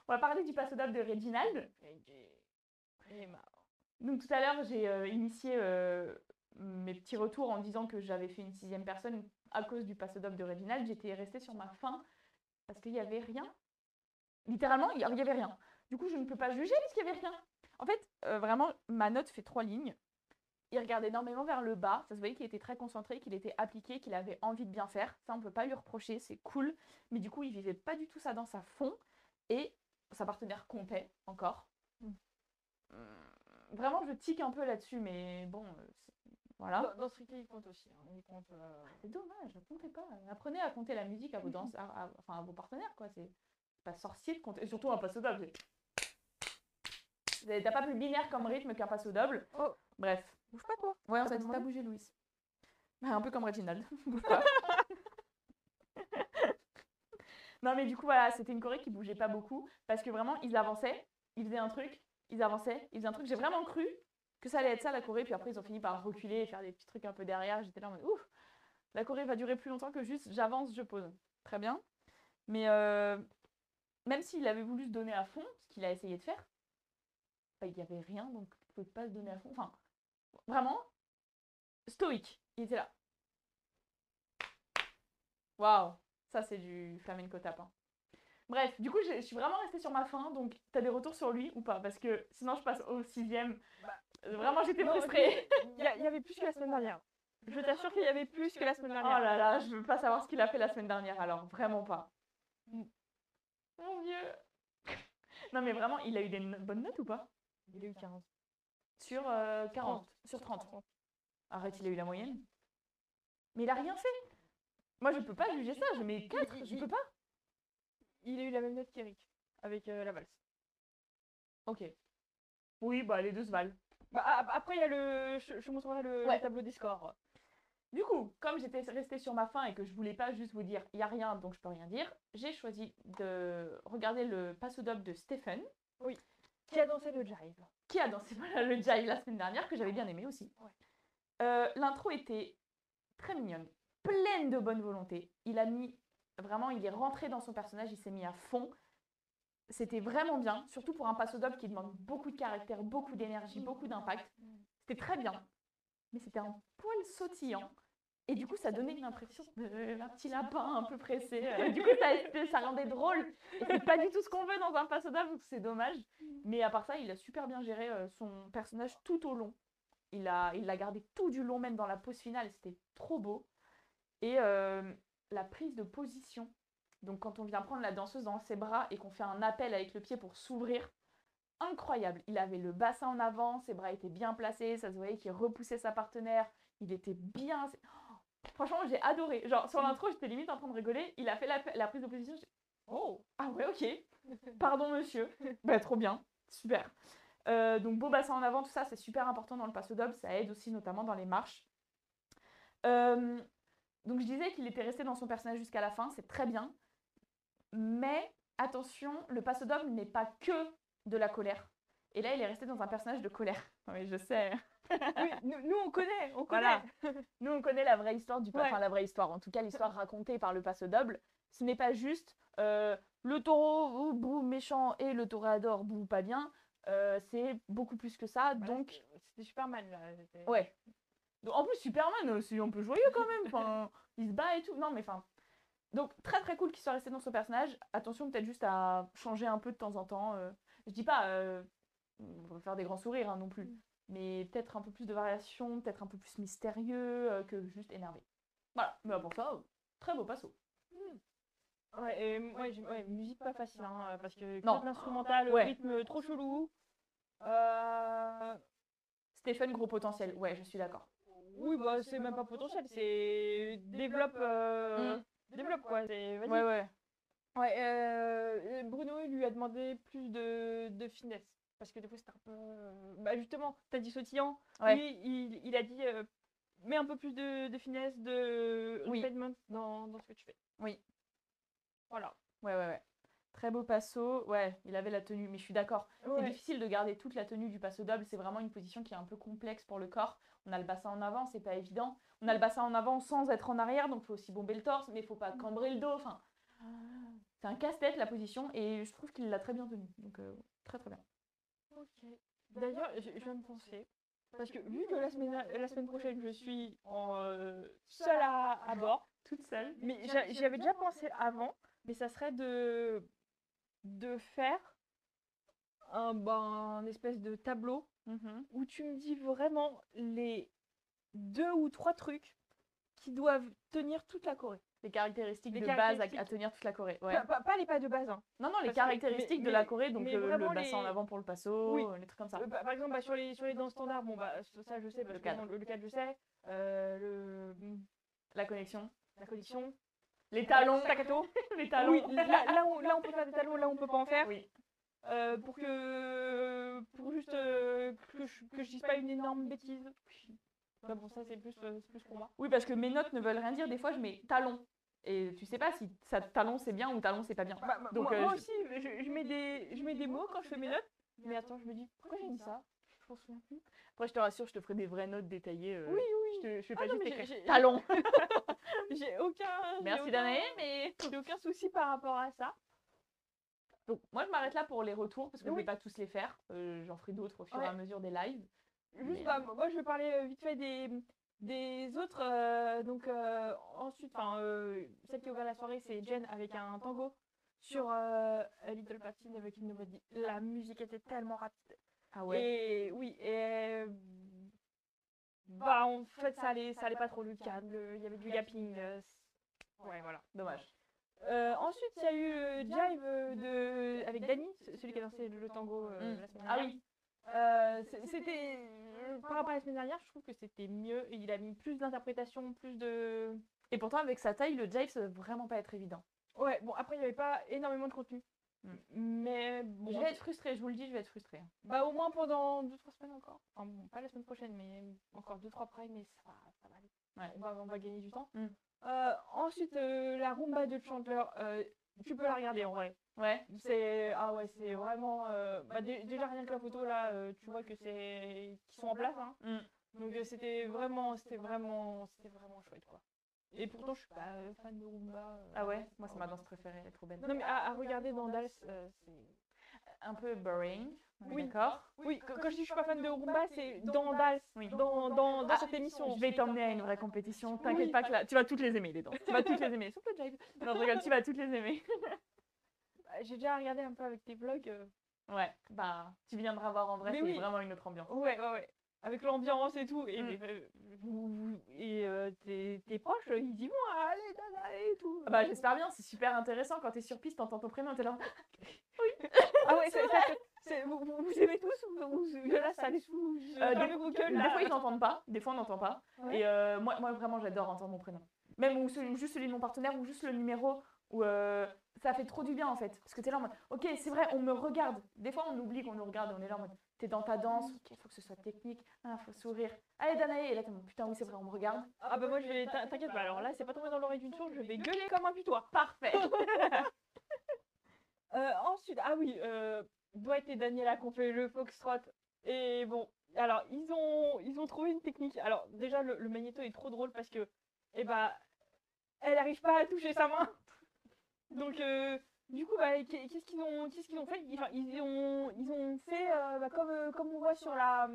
on va parler du passo doble de Reginald. Et marre. Donc tout à l'heure, j'ai initié mes petits retours en disant que j'avais fait une 6e personne à cause du passo doble de Reginald. J'étais restée sur ma faim parce qu'il n'y avait rien. Littéralement, il n'y avait rien. Du coup, je ne peux pas juger parce qu'il n'y avait rien. En fait, vraiment, ma note fait 3 lignes. Il regardait énormément vers le bas. Ça se voyait qu'il était très concentré, qu'il était appliqué, qu'il avait envie de bien faire. Ça, on ne peut pas lui reprocher, c'est cool. Mais du coup, il vivait pas du tout ça dans sa fond. Et sa partenaire comptait encore. Vraiment, je tique un peu là-dessus, mais bon, voilà. Dans Strictly, il compte aussi. Hein. Il compte, C'est dommage, ne comptez pas. Apprenez à compter la musique à vos danses, enfin à vos partenaires, quoi. C'est pas sorcier de compter. Et surtout un passo double. T'as pas plus binaire comme rythme qu'un passo double. Oh. Bref. Bouge pas, toi. Ouais, on t'a dit pas bouger, Louis. Un peu comme Reginald. Bouge pas. Non, mais du coup, voilà, c'était une choré qui bougeait pas beaucoup parce que vraiment, ils avançaient, ils faisaient un truc, ils avançaient, ils faisaient un truc. J'ai vraiment cru que ça allait être ça la Corée, puis après ils ont fini par reculer et faire des petits trucs un peu derrière. J'étais là en mode ouf, la Corée va durer plus longtemps que juste j'avance, je pose. Très bien. Mais même s'il avait voulu se donner à fond, ce qu'il a essayé de faire, bah, il n'y avait rien, donc il ne pouvait pas se donner à fond. Enfin, vraiment, stoïque. Il était là. Waouh, ça c'est du flamenco tapin. Bref, du coup, je suis vraiment restée sur ma faim, donc t'as des retours sur lui ou pas? Parce que sinon, je passe au 6e. Vraiment, j'étais frustrée. Il y avait plus que la semaine dernière. Je t'assure qu'il y avait plus que la semaine Oh dernière. là là, je veux pas savoir ce qu'il a fait la semaine dernière, alors vraiment pas. Mon Dieu. Non, mais vraiment, il a eu des bonnes notes ou pas? Il a eu 15. Sur 40, sur 30. Arrête, il a eu la moyenne. Mais il a rien fait. Moi, je peux pas juger ça, je mets 4, je peux pas. Il a eu la même note qu'Eric, avec la valse. Ok. Oui, bah les deux se valent. Bah, après, il y a le. Je montrerai le tableau des scores. Du coup, comme j'étais restée sur ma faim et que je voulais pas juste vous dire il y a rien donc je peux rien dire, j'ai choisi de regarder le passo doble de Stephen. Oui. Qui a dansé le jive. Qui a dansé le jive la semaine dernière, que j'avais bien aimé aussi. Ouais. L'intro était très mignonne, pleine de bonne volonté. Il est rentré dans son personnage, il s'est mis à fond. C'était vraiment bien, surtout pour un passo doble qui demande beaucoup de caractère, beaucoup d'énergie, beaucoup d'impact. C'était très bien, mais c'était un poil sautillant. Et du coup, ça donnait une impression d'un petit lapin un peu pressé. Du coup, ça rendait drôle. Et c'est pas du tout ce qu'on veut dans un passo doble, donc c'est dommage. Mais à part ça, il a super bien géré son personnage tout au long. Il l'a gardé tout du long, même dans la pose finale. C'était trop beau. Et la prise de position. Donc quand on vient prendre la danseuse dans ses bras et qu'on fait un appel avec le pied pour s'ouvrir, incroyable. Il avait le bassin en avant, ses bras étaient bien placés, ça se voyait qu'il repoussait sa partenaire. Il était bien... Franchement, j'ai adoré. Genre, sur l'intro, j'étais limite en train de rigoler. Il a fait la prise de position. Oh, ah ouais, ok. Pardon, monsieur. Bah, trop bien. Super. Donc, beau bassin en avant, tout ça, c'est super important dans le passo doble. Ça aide aussi, notamment dans les marches. Donc, je disais qu'il était resté dans son personnage jusqu'à la fin. C'est très bien. Mais, attention, le passo doble n'est pas que de la colère. Et là, il est resté dans un personnage de colère. Oui, je sais. Oui, nous, on connaît. Voilà. Nous, on connaît la vraie histoire du... Enfin, la vraie histoire. En tout cas, l'histoire racontée par le passo doble. Ce n'est pas juste le taureau, bouh, méchant, et le toréador, bouh, pas bien. C'est beaucoup plus que ça. Voilà, donc... C'était Superman, là. Ouais. Donc, en plus, Superman, c'est un peu joyeux quand même. Enfin, il se bat et tout. Non, mais enfin... Donc, très très cool qu'il soit resté dans son personnage. Attention, peut-être juste à changer un peu de temps en temps. Je dis pas... on va faire des grands sourires hein, non plus. Mais peut-être un peu plus de variation, peut-être un peu plus mystérieux que juste énervé. Voilà, mais pour ça, très beau passo. Ouais, musique pas facile, hein, parce que l'instrumental, rythme trop chelou. Stephen, gros potentiel, ouais, je suis d'accord. Oui, bah c'est même pas potentiel, c'est développe quoi. Vas-y. Ouais. Ouais, Bruno il lui a demandé plus de finesse. Parce que des fois c'était un peu... Bah justement, t'as dit sautillant. Ouais. Lui, il a dit mets un peu plus de finesse, de refinement dans ce que tu fais. Oui. Voilà. Ouais. Très beau passo. Ouais, il avait la tenue, mais je suis d'accord. Ouais. C'est difficile de garder toute la tenue du passo doble. C'est vraiment une position qui est un peu complexe pour le corps. On a le bassin en avant, c'est pas évident. On a le bassin en avant sans être en arrière, donc il faut aussi bomber le torse, mais il faut pas cambrer le dos. Enfin, c'est un casse-tête la position, et je trouve qu'il l'a très bien tenue. Donc très très bien. Ok. D'ailleurs, je viens de penser, parce que vu que la semaine prochaine, je suis seule à bord, toute seule, mais j'y avais déjà pensé avant, mais ça serait de faire un espèce de tableau où tu me dis vraiment les 2 ou 3 trucs qui doivent tenir toute la Corée. Les caractéristiques de base à tenir toute la Corée. Ouais. Pas les pas de base. Hein. Non, les caractéristiques de la Corée, donc le bassin en avant pour le passo, les trucs comme ça. Par exemple, sur les danses standards, bon, bah, ça je sais, parce que le cadre je sais. La connexion. Les talons. Staccato. Les talons. Oui, là, on peut faire des talons, là on peut pas en faire. Oui. Pour juste que je dise pas une énorme bêtise. Bah bon, ça c'est plus pour moi. Oui, parce que mes notes ne veulent rien dire. Des fois, je mets talon. Et tu sais pas si ça talon c'est bien ou talon c'est pas bien. Donc, moi aussi, je mets des mots quand je fais mes notes. Mais attends, je me dis, pourquoi j'ai mis ça? m'en souviens plus. Après, je te rassure, je te ferai des vraies notes détaillées. Oui, oui. Je fais Ah pas non, juste mais écrire talon. J'ai aucun. Merci j'ai Danae, aucun- mais... J'ai aucun souci par rapport à ça. Donc, moi, je m'arrête là pour les retours, parce que je Oui. vais pas tous les faire. J'en ferai d'autres au fur et Ouais. à mesure des lives. Juste, Mais, bah, moi, je vais parler vite fait des autres. Donc, ensuite, celle qui a ouvert la soirée, c'est Jen avec un tango sur A Little Party Never Kill Nobody. La musique était tellement rapide. Ah ouais. Et oui, et bah en fait ça allait pas trop le cadre, il y avait du gapping. Ouais, voilà. Dommage. Ensuite il y a eu Jive avec Danny, celui qui a dansé le tango la semaine Ah dernière. oui. C'était par rapport à la semaine dernière, je trouve que c'était mieux et il a mis plus d'interprétation, plus de. Et pourtant, avec sa taille, le jive, ça doit vraiment pas être évident. Ouais, bon après il n'y avait pas énormément de contenu. Mais bon, Je vais être frustrée, je vous le dis, je vais être frustrée. bah au moins pendant 2-3 semaines encore. Enfin bon, pas la semaine prochaine, mais encore 2-3 primes, mais ça va aller. Ouais. On va gagner du temps. Mm. Ensuite, la Rumba de Chandler, tu peux la regarder en vrai. Ouais. C'est vraiment. Déjà rien que la photo là, tu vois que c'est qu'ils sont en place. Hein. Donc c'était vraiment chouette quoi. Et pourtant je suis pas fan de Rumba. Ah ouais, moi c'est ma danse préférée, elle est trop belle. Non mais à regarder dans Dals, c'est Un peu boring, Oui. d'accord. Oui, quand je dis je suis pas fan de Rumba, c'est dans Dals, Oui. dans cette émission. Je vais t'emmener à une vraie compétition, t'inquiète pas que là, tu vas toutes les aimer les danses. Tu vas toutes les aimer, sauf le jive. Non, je rigole, tu vas toutes les aimer. J'ai déjà regardé un peu avec tes vlogs. Ouais, bah, tu viendras voir en vrai, Mais c'est oui. vraiment une autre ambiance. Ouais. Avec l'ambiance et tout. Et, Mm. tes proches, ils y vont, allez, Dada et tout. Ah bah, j'espère bien, c'est super intéressant quand t'es sur piste, t'entends ton prénom, t'es là. Ah ouais, vous aimez tous là, ça les sous. Des fois, ils n'entendent pas, des fois, on n'entend pas. Ouais. Et moi, vraiment, j'adore entendre mon prénom. Même ou juste celui de mon partenaire ou juste le numéro où ça fait trop du bien en fait. Parce que t'es là en mode, ok, c'est vrai, on me regarde. Des fois, on oublie qu'on nous regarde et on est là en mode, t'es dans ta danse, ok, faut que ce soit technique, faut sourire. Allez, Danae, et là, t'es en mode, putain, oui, c'est vrai, on me regarde. Ah bah moi, t'inquiète pas, alors là, c'est pas tombé dans l'oreille d'une sourde, je vais gueuler comme un putois. Parfait. Ensuite, Dwight et Daniela qui ont fait le foxtrot. Et bon, alors ils ont trouvé une technique. Alors déjà le magnéto est trop drôle parce que elle arrive pas à toucher sa main. Donc du coup qu'est-ce qu'ils ont fait? Ils ont fait comme on voit sur la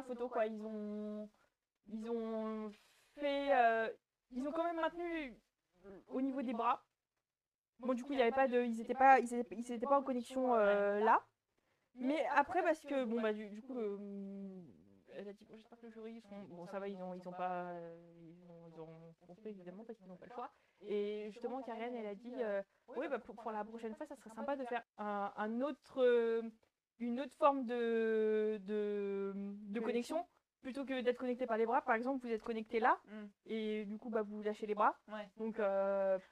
photo quoi. Ils ont fait ils ont quand même maintenu au niveau des bras. Bon, du coup, il y avait pas de, ils étaient pas en connexion là. Mais après, parce que bon bah du coup, elle a dit bon, j'espère que le jury bon ça va, ils ont compris évidemment parce qu'ils n'ont pas le choix. Et justement, Karen, elle a dit oui bah pour la prochaine fois, ça serait sympa de faire une autre forme de connexion. Plutôt que d'être connecté par les bras, par exemple, vous êtes connecté là, et du coup, vous lâchez les bras. Ouais. Donc,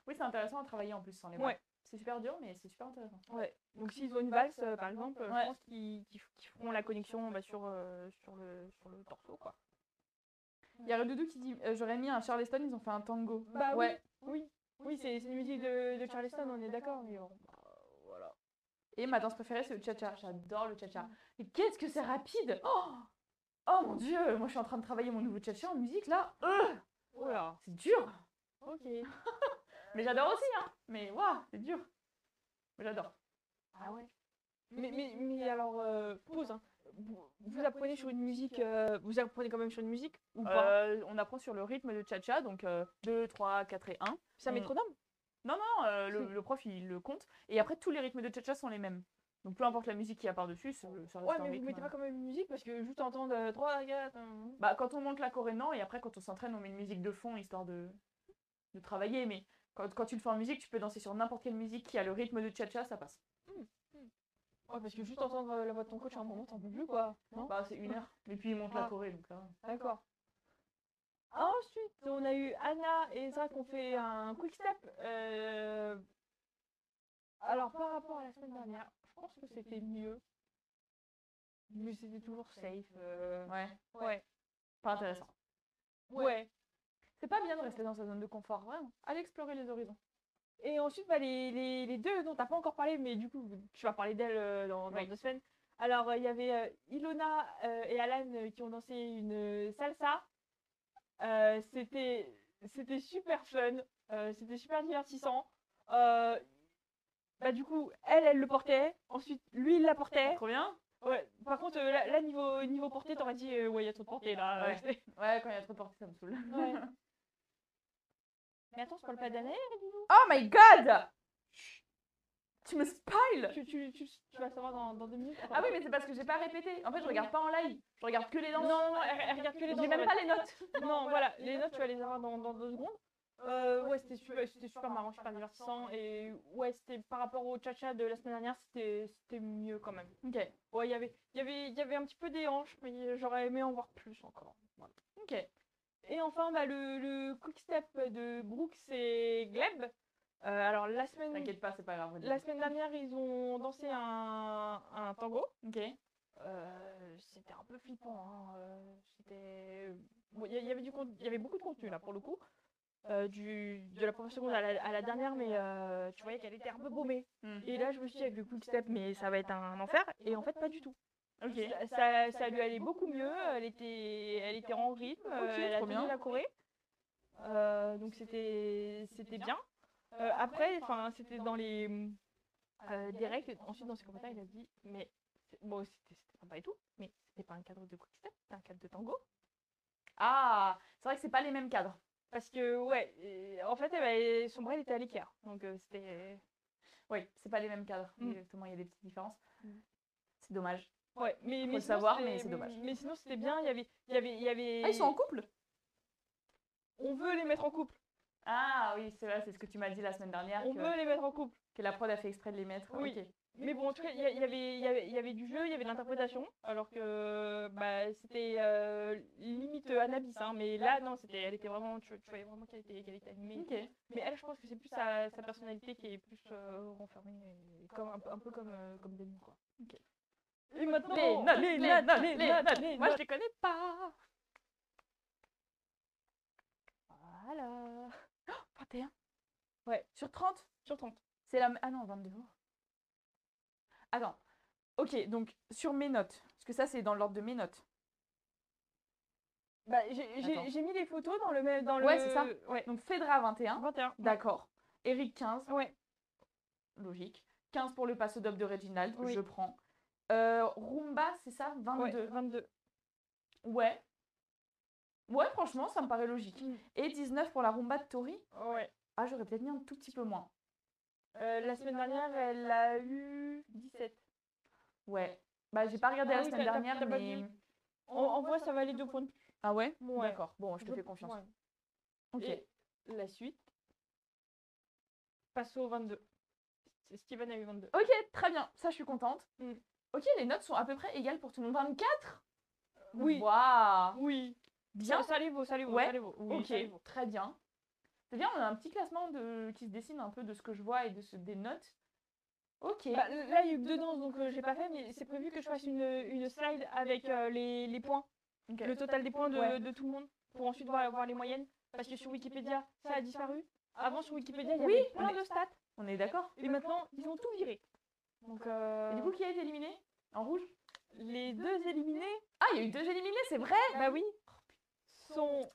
oui, c'est intéressant à travailler en plus sans les bras. Ouais. C'est super dur, mais c'est super intéressant. Ouais. Donc, s'ils ont une valse, par exemple, Ouais. je pense qu'ils feront la connexion sur le torseau, quoi. Il y a Redoudou qui dit j'aurais mis un Charleston, ils ont fait un tango. Bah ouais. Oui, c'est une musique de Charleston, on est d'accord, mais voilà. Et ma danse préférée, c'est le cha-cha. J'adore le cha-cha. Et qu'est-ce que c'est rapide! Oh mon dieu! Moi, je suis en train de travailler mon nouveau cha-cha en musique, là. Voilà. C'est dur! Ok. Mais j'adore aussi, hein! Mais waouh, c'est dur! Mais j'adore. Ah ouais. Mais alors, pause, hein. Vous apprenez sur une musique, vous apprenez quand même sur une musique ou pas? On apprend sur le rythme de cha-cha, donc 2, 3, 4 et 1. C'est un métronome? Non, le prof, il le compte. Et après, tous les rythmes de cha-cha sont les mêmes. Donc peu importe la musique qu'il y a par-dessus, ça reste Ouais, un mais rythme. vous mettez pas quand même une musique parce que juste entendre 3, 4. Bah, quand on monte la choré, non, et après, quand on s'entraîne, on met une musique de fond histoire de travailler. Mais quand tu le fais en musique, tu peux danser sur n'importe quelle musique qui a le rythme de cha-cha, ça passe. Ouais, parce que juste entendre la voix de ton coach à un moment, t'en peux plus quoi. Non, bah, c'est 1 heure. Et puis il monte la choré, donc là. D'accord. Ensuite, on a eu Anna et Ezra qui ont fait un quick step. Alors, par rapport à la semaine dernière, je pense que c'était mieux. Mais c'était toujours safe. Ouais. Pas intéressant. Ouais. C'est pas bien de rester dans sa zone de confort, vraiment. Allez explorer les horizons. Et ensuite, les deux dont t'as pas encore parlé, mais du coup, tu vas parler d'elles dans 2 semaines. Alors, il y avait Ilona et Alan qui ont dansé une salsa. C'était super fun, c'était super divertissant. Euh, Bah, du coup, elle le portait. Ensuite, lui, il la portait. Trop bien. Ouais. Par contre, là, niveau portée, t'aurais dit, ouais, il y a trop de portée là. Ouais. Ouais, quand il y a trop de portée, ça me saoule. Ouais. Mais attends, je parle pas d'Anna. Oh my god! Chut. Tu me spoil! Tu vas savoir dans 2 minutes. Attends. Ah oui, mais c'est parce que j'ai pas répété. En fait, je regarde pas en live. Je regarde que les danses. Non, elle regarde que les danses. J'ai même en pas fait. les notes. Non, voilà, les notes, tu vas les avoir dans 2 secondes. Ouais, c'était super marrant, super divertissant. Et ouais, c'était par rapport au cha-cha de la semaine dernière, c'était mieux quand même. Ok. Ouais, il y avait un petit peu des hanches, mais j'aurais aimé en voir plus encore. Voilà. Ok. Et enfin, bah, le quick step de Brooks et Gleb. Alors, T'inquiète pas, c'est pas grave. la semaine dernière, ils ont dansé un tango. Ok. C'était un peu flippant. Hein. Bon, il y avait beaucoup de contenu là pour le coup. De la première seconde à la dernière, mais tu voyais qu'elle était un peu baumée. Et là, je me suis dit avec le quick step, mais ça va être un enfer. Et en fait, pas du tout. Ok. Ça lui allait beaucoup mieux. Elle était en rythme. Elle a trop tenu bien. la Corée. Donc c'était bien. Après, enfin, c'était dans les directs. Ensuite, dans ses commentaires, il a dit, mais bon, c'était sympa et tout, mais c'était pas un cadre de quick step, c'était un cadre de tango. Ah, c'est vrai que c'est pas les mêmes cadres. Parce que, ouais, en fait, son bras, il était à l'équerre. Donc, c'était. Oui, c'est pas les mêmes cadres. Mm. Exactement, il y a des petites différences. Mm. C'est dommage. Ouais, mais Faut le sinon, savoir, mais c'est dommage. Mais sinon, c'était bien. Il y avait. Ah, ils sont en couple? On veut les mettre en couple. Ah oui, c'est vrai, c'est ce que tu m'as dit la semaine dernière. On veut les mettre en couple. Que la prod a fait exprès de les mettre. Oui. Ok. Mais bon, en tout cas, il y avait du jeu, il y avait de l'interprétation, alors que bah, c'était limite Anabis, hein, mais là, non, elle était vraiment, tu voyais vraiment qu'elle était animée. Ok. Mais elle, je pense que c'est plus sa personnalité qui est plus renfermée, et un peu comme Demi, quoi. Ok. Et maintenant, Les notes. les Moi, je notes. les connais pas. Voilà. 21. Ouais, Sur 30? sur 30. C'est la... Ah non, 22. Attends. Ok, donc sur mes notes. Parce que ça, c'est dans l'ordre de mes notes. Bah, Attends. j'ai mis les photos dans le même. Ouais, c'est ça. Ouais. Donc Fedra 21. 21. D'accord. Eric 15. Ouais. Logique. 15 pour le passo doble de Reginald. Oui. Je prends. Rumba, c'est ça? 22. Ouais, 22. Ouais. Ouais, franchement, ça me paraît logique. Mm. Et 19 pour la rumba de Tori. Ouais. Ah, j'aurais peut-être mis un tout petit peu moins. La semaine dernière, elle a eu 17. Ouais. Bah, j'ai pas regardé la oui, semaine t'as dernière, pas mais... vu. En vrai, ça valait 2 points de plus. Ah ouais? Ouais. D'accord. Bon, je te fais confiance. Ouais. Ok. Et la suite, passe au 22. Steven a eu 22. Ok, très bien. Ça, je suis contente. Mm. Ok, les notes sont à peu près égales pour tout le monde. 24? Oui. Waouh. Oui. Bien. Ça les vaut, ça les vaut. Ouais. Ça les vaut. Oui, Ok, ça les vaut. très bien. C'est bien, on a un petit classement qui se dessine un peu de ce que je vois et des notes. Ok. Bah, là, il y a eu que 2 danses, donc j'ai pas fait, mais c'est prévu que je fasse une slide avec les points. Ok. Le total des points Ouais. de tout le monde, pour ensuite voir les moyennes. Parce que sur Wikipédia, ça a disparu. Avant, sur Wikipédia, il y Oui, avait plein de stats. On est d'accord. Et maintenant, ils ont tout viré. Donc, Et du coup, qui a été éliminé? En rouge? les 2 éliminés, Ah, il y a eu 2 éliminés, c'est vrai? bah oui, sont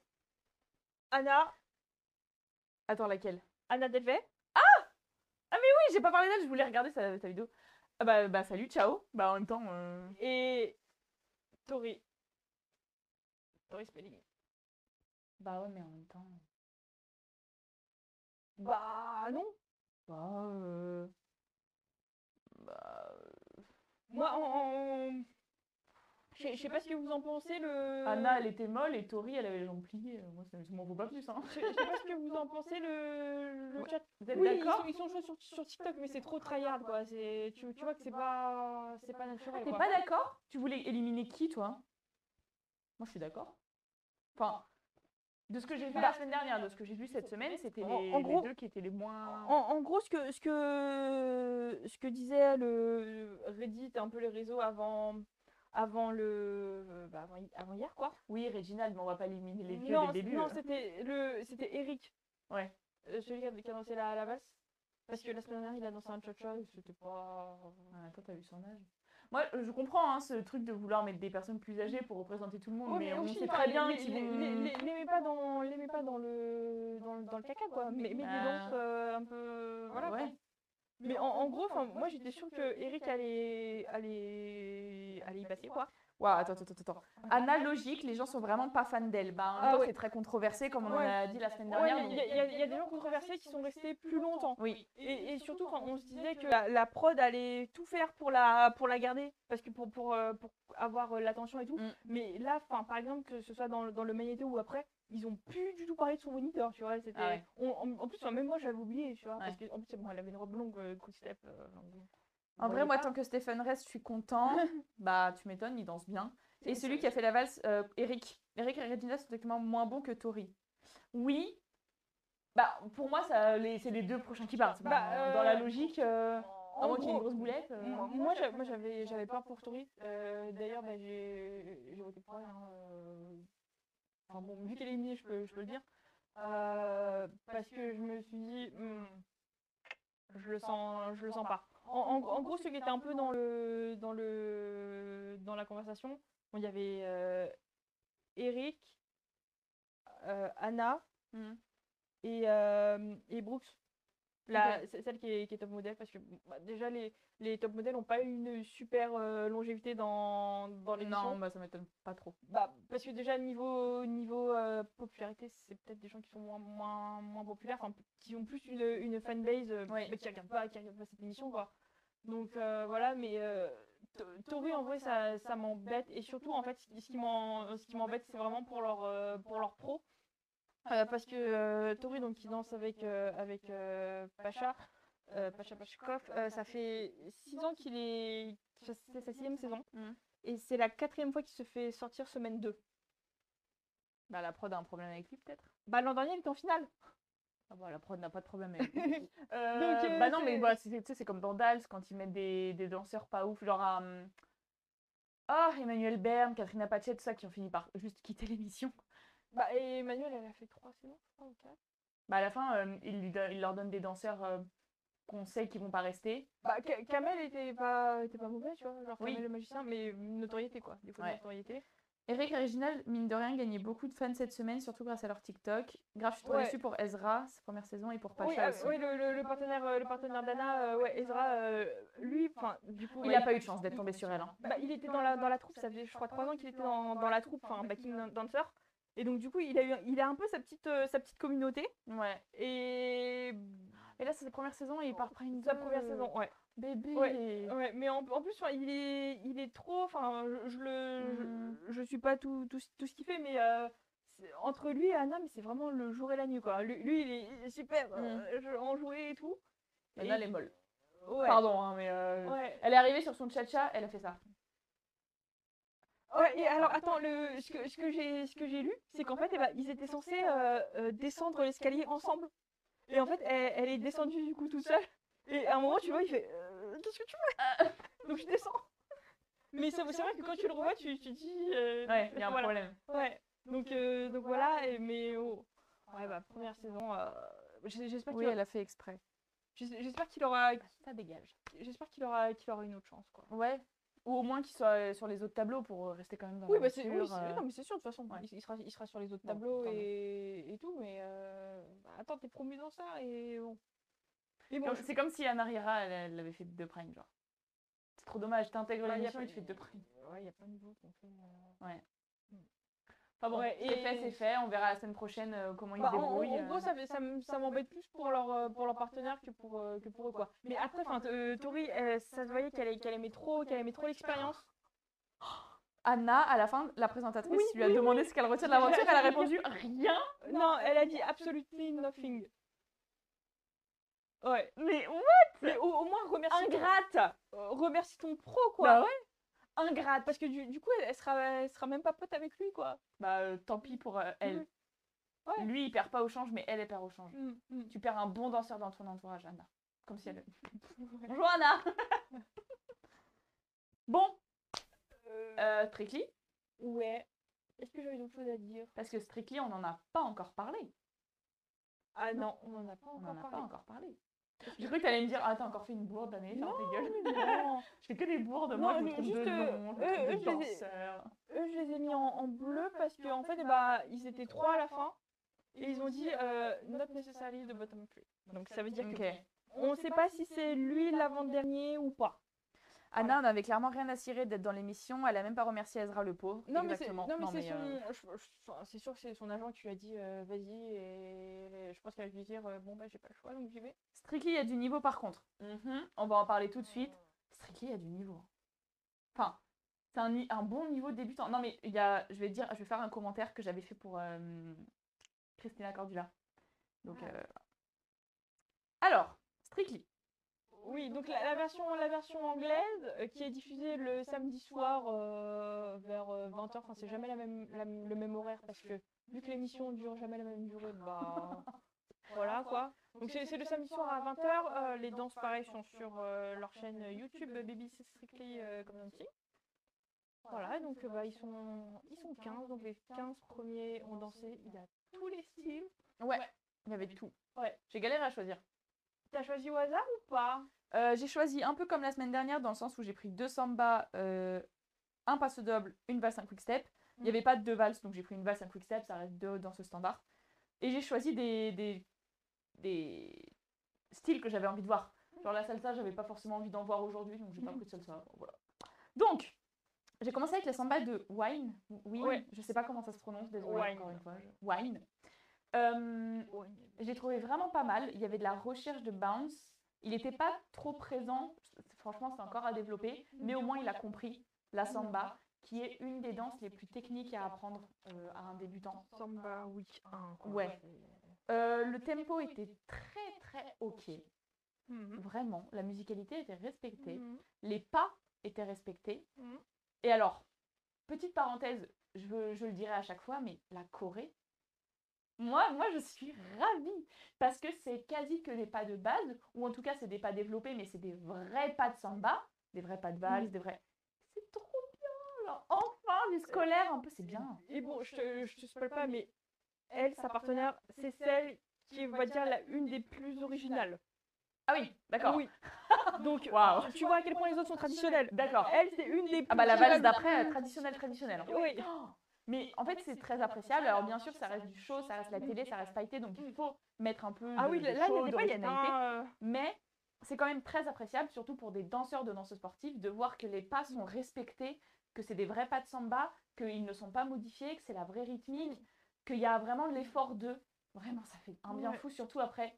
Anna Attends, laquelle? Delvey. Oui, j'ai pas parlé d'elle, je voulais regarder sa vidéo. Ah bah salut, ciao. Bah en même temps... Et Tori Spelling. Bah ouais, mais en même temps... Bah non. Bah... Bah... Moi, je sais pas ce que vous en pensez, Anna, elle était molle et Tori, elle avait les jambes pliées. Moi, ça m'en vaut pas plus, hein. Je sais pas ce que vous en pensez, le Ouais. chat. Vous êtes Oui, d'accord? ils sont chauds sur TikTok, mais c'est trop tryhard, quoi. Tu vois que c'est pas naturel, T'es quoi. pas d'accord? Tu voulais éliminer qui, toi? Moi, je suis d'accord. Enfin, de ce que j'ai vu la semaine dernière, de ce que j'ai vu cette semaine, c'était En gros- les deux qui étaient les moins... En gros, ce que disait le Reddit, un peu les réseaux avant hier, quoi. Oui, Réginald, mais on va pas éliminer les vieux Non, dès le début. non, c'était Eric, Ouais. celui qui a dansé la valse. Parce que la semaine dernière, il a dansé un cha-cha et c'était pas... Ah, toi, t'as vu son âge? Moi, je comprends hein, ce truc de vouloir mettre des personnes plus âgées pour représenter tout le monde, Ouais, mais mais on aussi, sait enfin, très bien qu'ils vont... les mets pas dans le caca, quoi. Mets des danses un peu. Voilà, quoi. Ouais. Mais en gros, moi j'étais sûre que Eric allait y passer, quoi. Waouh, attends. Anna, logique, les gens sont vraiment pas fans d'elle. Bah, en même temps, ouais. c'est très controversé, comme on en Ouais. a dit la semaine Ouais, dernière. mais il y a des gens controversés qui sont restés plus longtemps. Oui. Et surtout, quand on se disait que la prod allait tout faire pour la garder, parce que pour avoir l'attention et tout. Mm. Mais là, par exemple, que ce soit dans le Magnéto ou après, ils ont plus du tout parlé de son moniteur, tu vois. C'était, Ah ouais. en plus, même moi, j'avais oublié, tu vois. Ouais. Parce qu'en plus, bon, elle avait une robe longue, coup de step. En vrai, moi, tant que Stéphane reste, je suis content. Bah, tu m'étonnes, il danse bien. Et celui qui a fait la valse, Eric. Eric et Regina sont techniquement moins bons que Tori. Oui. Bah, pour moi, c'est les deux prochains qui partent. Bah, dans la logique, à moins qu'il y ait une grosse boulette. Moi, j'avais peur pour Tori. D'ailleurs, bah, j'ai voté pour elle. Hein. Enfin bon, vu qu'elle est éliminée, je peux le dire. Parce que je me suis dit, je le sens pas. En gros, ceux qui étaient un peu dans la conversation, bon, il y avait Eric, Anna et Brooks. C'est celle qui est top modèle, parce que bah, déjà les top modèles n'ont pas eu une super longévité dans l'émission. Non, bah ça m'étonne pas trop. Bah, parce que déjà niveau popularité, c'est peut-être des gens qui sont moins populaires, qui ont plus une fanbase qui regarde pas cette émission, quoi. Donc voilà, mais Tori, en vrai, ça m'embête. Et surtout, en fait, ce qui m'embête, c'est vraiment pour leur pro. Parce que Tori, donc, qui danse avec Pacha Pachkov, ça fait 6 ans c'est sa 6e saison. Et c'est la 4e fois qu'il se fait sortir semaine 2. Bah, la prod a un problème avec lui, peut-être. Bah, l'an dernier, il était en finale. Ah bah, la prod n'a pas de problème avec lui. Bah non, mais bah, c'est comme dans Dals, quand ils mettent des danseurs pas ouf, genre Emmanuel Bern, Katrina Pachet, tout ça, qui ont fini par juste quitter l'émission. Bah, et Emmanuel, elle a fait 3 saisons, je crois, ou 4. Bah, à la fin, il leur donne des danseurs qu'on sait qu'ils vont pas rester. Bah, Kamel était pas mauvais, tu vois, genre Kamel le magicien, mais notoriété, quoi, des fois de notoriété. Eric et Reginald, mine de rien, gagnaient beaucoup de fans cette semaine, surtout grâce à leur TikTok. Grave, je suis trop déçue pour Ezra, sa première saison, et pour Pacha aussi. Oui, le partenaire d'Anna, Ezra, lui, du coup... Il a pas eu de chance d'être tombé sur elle. Hein. Bah, il était dans la troupe, ça faisait, je crois, 3 ans qu'il était dans la troupe, backing dancer. Et donc, du coup, il a un peu sa petite communauté. Ouais. Et là, c'est sa première saison et il part après sa première saison, ouais. Bébé. Ouais, mais en plus, il est trop. Enfin, je suis pas tout ce qu'il fait, mais entre lui et Anna, mais c'est vraiment le jour et la nuit, quoi. Lui il est super en jouer et tout. Anna, elle est molle. Ouais. Pardon, hein, mais elle est arrivée sur son tcha-tcha, elle a fait ça. Ouais, et alors attends, ce que j'ai lu, c'est qu'en fait, ils étaient censés descendre l'escalier ensemble. Et en fait, elle est descendue du coup toute seule. Et à un moment, tu vois, il fait qu'est-ce que tu veux? Donc je descends. Mais c'est vrai que quand tu le revois, tu te dis. Ouais, il y a un problème. Ouais. Donc voilà, mais ouais, bah, première saison. J'espère oui, elle a fait exprès. J'espère qu'il aura. Ça dégage. J'espère qu'il aura une autre chance, quoi. Ouais. Ou au moins qu'il soit sur les autres tableaux pour rester quand même dans oui, la non, mais c'est sûr, de toute façon. Ouais. Il sera sur les autres tableaux et tout, mais attends, t'es promu dans ça et bon. C'est comme si Anna Rira, elle avait fait 2 primes, genre. C'est trop dommage, t'intègres l'émission et tu fais 2 primes. Ouais, il y a plein de niveaux qu'on fait. Ouais. Enfin bon, c'est fait, on verra la semaine prochaine comment ils se débrouillent. En gros, ça m'embête plus pour leur partenaire que pour eux, quoi. Mais après, Tori, ça se voyait qu'elle aimait trop l'expérience. Anna, à la fin, la présentatrice lui a demandé ce qu'elle retient de l'aventure, elle a répondu rien. Non, elle a dit absolutely nothing. Ouais. Mais what? Mais au moins remercie. Ingrate. Remercie ton pro, quoi. Bah ouais. Ingrate. Parce que du coup, elle sera même pas pote avec lui, quoi. Bah tant pis pour elle. Ouais. Lui, il perd pas au change, mais elle perd au change. Tu perds un bon danseur dans ton entourage, Anna. Comme si elle... Bonjour, Anna. Bon. Strictly. Ouais. Est-ce que j'avais d'autres choses à dire? Parce que Strictly, on n'en a pas encore parlé. Ah non, on n'en a pas encore parlé. J'ai cru que t'allais me dire, ah, t'as encore fait une bourde, Danae, ferme tes gueules. Non, Je fais que des bourdes, Non, moi je me mais trompe juste, de nom, je me trompe de danseur. eux, je les ai mis en bleu parce qu'en fait, bah, ils étaient 3 à la fin et ils ont dit not necessarily the bottom 3. Donc ça veut dire Ok. que on ne sait pas si c'est lui l'avant-dernier ou pas. Anna n'avait clairement rien à cirer d'être dans l'émission, elle a même pas remercié Ezra le pauvre. Non, Exactement. mais c'est mais, son. Enfin, c'est sûr que c'est son agent qui lui a dit vas-y, et je pense qu'elle a dû dire bon, bah, j'ai pas le choix donc j'y vais. Strictly a du niveau par contre. On va en parler tout de suite. Strictly a du niveau. Enfin, c'est un bon niveau de débutant. Non, mais je vais faire un commentaire que j'avais fait pour Christina Cordula. Donc, alors, Strictly. Oui, donc la version anglaise qui est diffusée le samedi soir vers 20h, enfin c'est jamais le même horaire parce que vu que l'émission dure jamais la même durée, bah voilà quoi. Donc c'est le samedi soir à 20h, les danses pareil sont sur leur chaîne YouTube BBC Strictly comme Dancing. Voilà, donc bah, ils sont 15, donc les 15 premiers ont dansé, il y a tous les styles. Ouais, il y avait tout. Ouais. J'ai galéré à choisir. T'as choisi au hasard ou pas? J'ai choisi un peu comme la semaine dernière, dans le sens où j'ai pris 2 samba, un passo double, une valse, un quick step. Il n'y avait pas de 2 valses, donc j'ai pris une valse, un quick step, ça reste 2 dans ce standard. Et j'ai choisi des styles que j'avais envie de voir. Genre la salsa, j'avais pas forcément envie d'en voir aujourd'hui, donc j'ai pas pris de salsa. Voilà. Donc, j'ai commencé avec la samba de Wine. Ouais. Je sais pas comment ça se prononce, désolée Wine. encore une fois. Wine. J'ai trouvé vraiment pas mal. Il y avait de la recherche de bounce. Il n'était pas trop présent. Franchement, c'est encore à développer. Mais au moins, il a compris la samba, qui est une des danses les plus techniques à apprendre à un débutant. Samba, oui. Ouais. Le tempo était très très ok. Vraiment, la musicalité était respectée. Les pas étaient respectés. Et alors, petite parenthèse, je le dirai à chaque fois, mais la choré, moi je suis ravie parce que c'est quasi que des pas de base, ou en tout cas c'est des pas développés, mais c'est des vrais pas de samba, des vrais pas de valse, des vrais. C'est trop bien, genre, enfin du scolaire un peu, c'est bien. Et bon, je te spoil pas, mais elle, sa partenaire, c'est celle qui est, on va dire, une des plus originales. Ah oui, d'accord. Oui. Donc, Waouh. tu vois à quel point les autres sont traditionnels. D'accord. Elle, c'est une des plus. Ah bah la valse d'après, traditionnelle. Oui. Oh, mais en fait, c'est très appréciable. Alors, bien sûr, ça reste du show, ça reste la télé, ça reste pailleté, donc il faut mettre un peu Ah oui, de là, il y a show, des paillettes. d'originalité. Mais c'est quand même très appréciable, surtout pour des danseurs de danse sportive, de voir que les pas sont respectés, que c'est des vrais pas de samba, qu'ils ne sont pas modifiés, que c'est la vraie rythmique, qu'il y a vraiment de l'effort d'eux. Vraiment, ça fait un bien fou, surtout après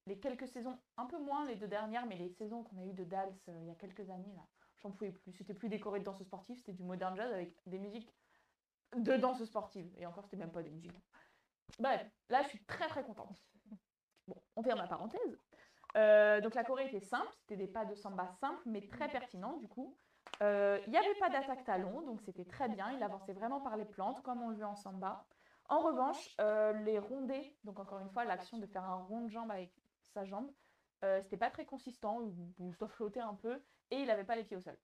les quelques saisons, un peu moins les 2 dernières, mais les saisons qu'on a eues de Dals il y a quelques années, là, j'en pouvais plus. C'était plus décoré de danse sportive, c'était du modern jazz avec des musiques de danse sportive. Et encore, c'était même pas des musiques. Bref, là, je suis très très contente. Bon, on ferme la parenthèse. Donc la choré était simple, c'était des pas de samba simples, mais très pertinents du coup. Il n'y avait pas d'attaque talon, donc c'était très bien. Il avançait vraiment par les plantes, comme on le veut en samba. En revanche, les rondés, donc encore une fois, l'action de faire un rond de jambe avec sa jambe, c'était pas très consistant, ou ça flottait un peu, et il n'avait pas les pieds au sol.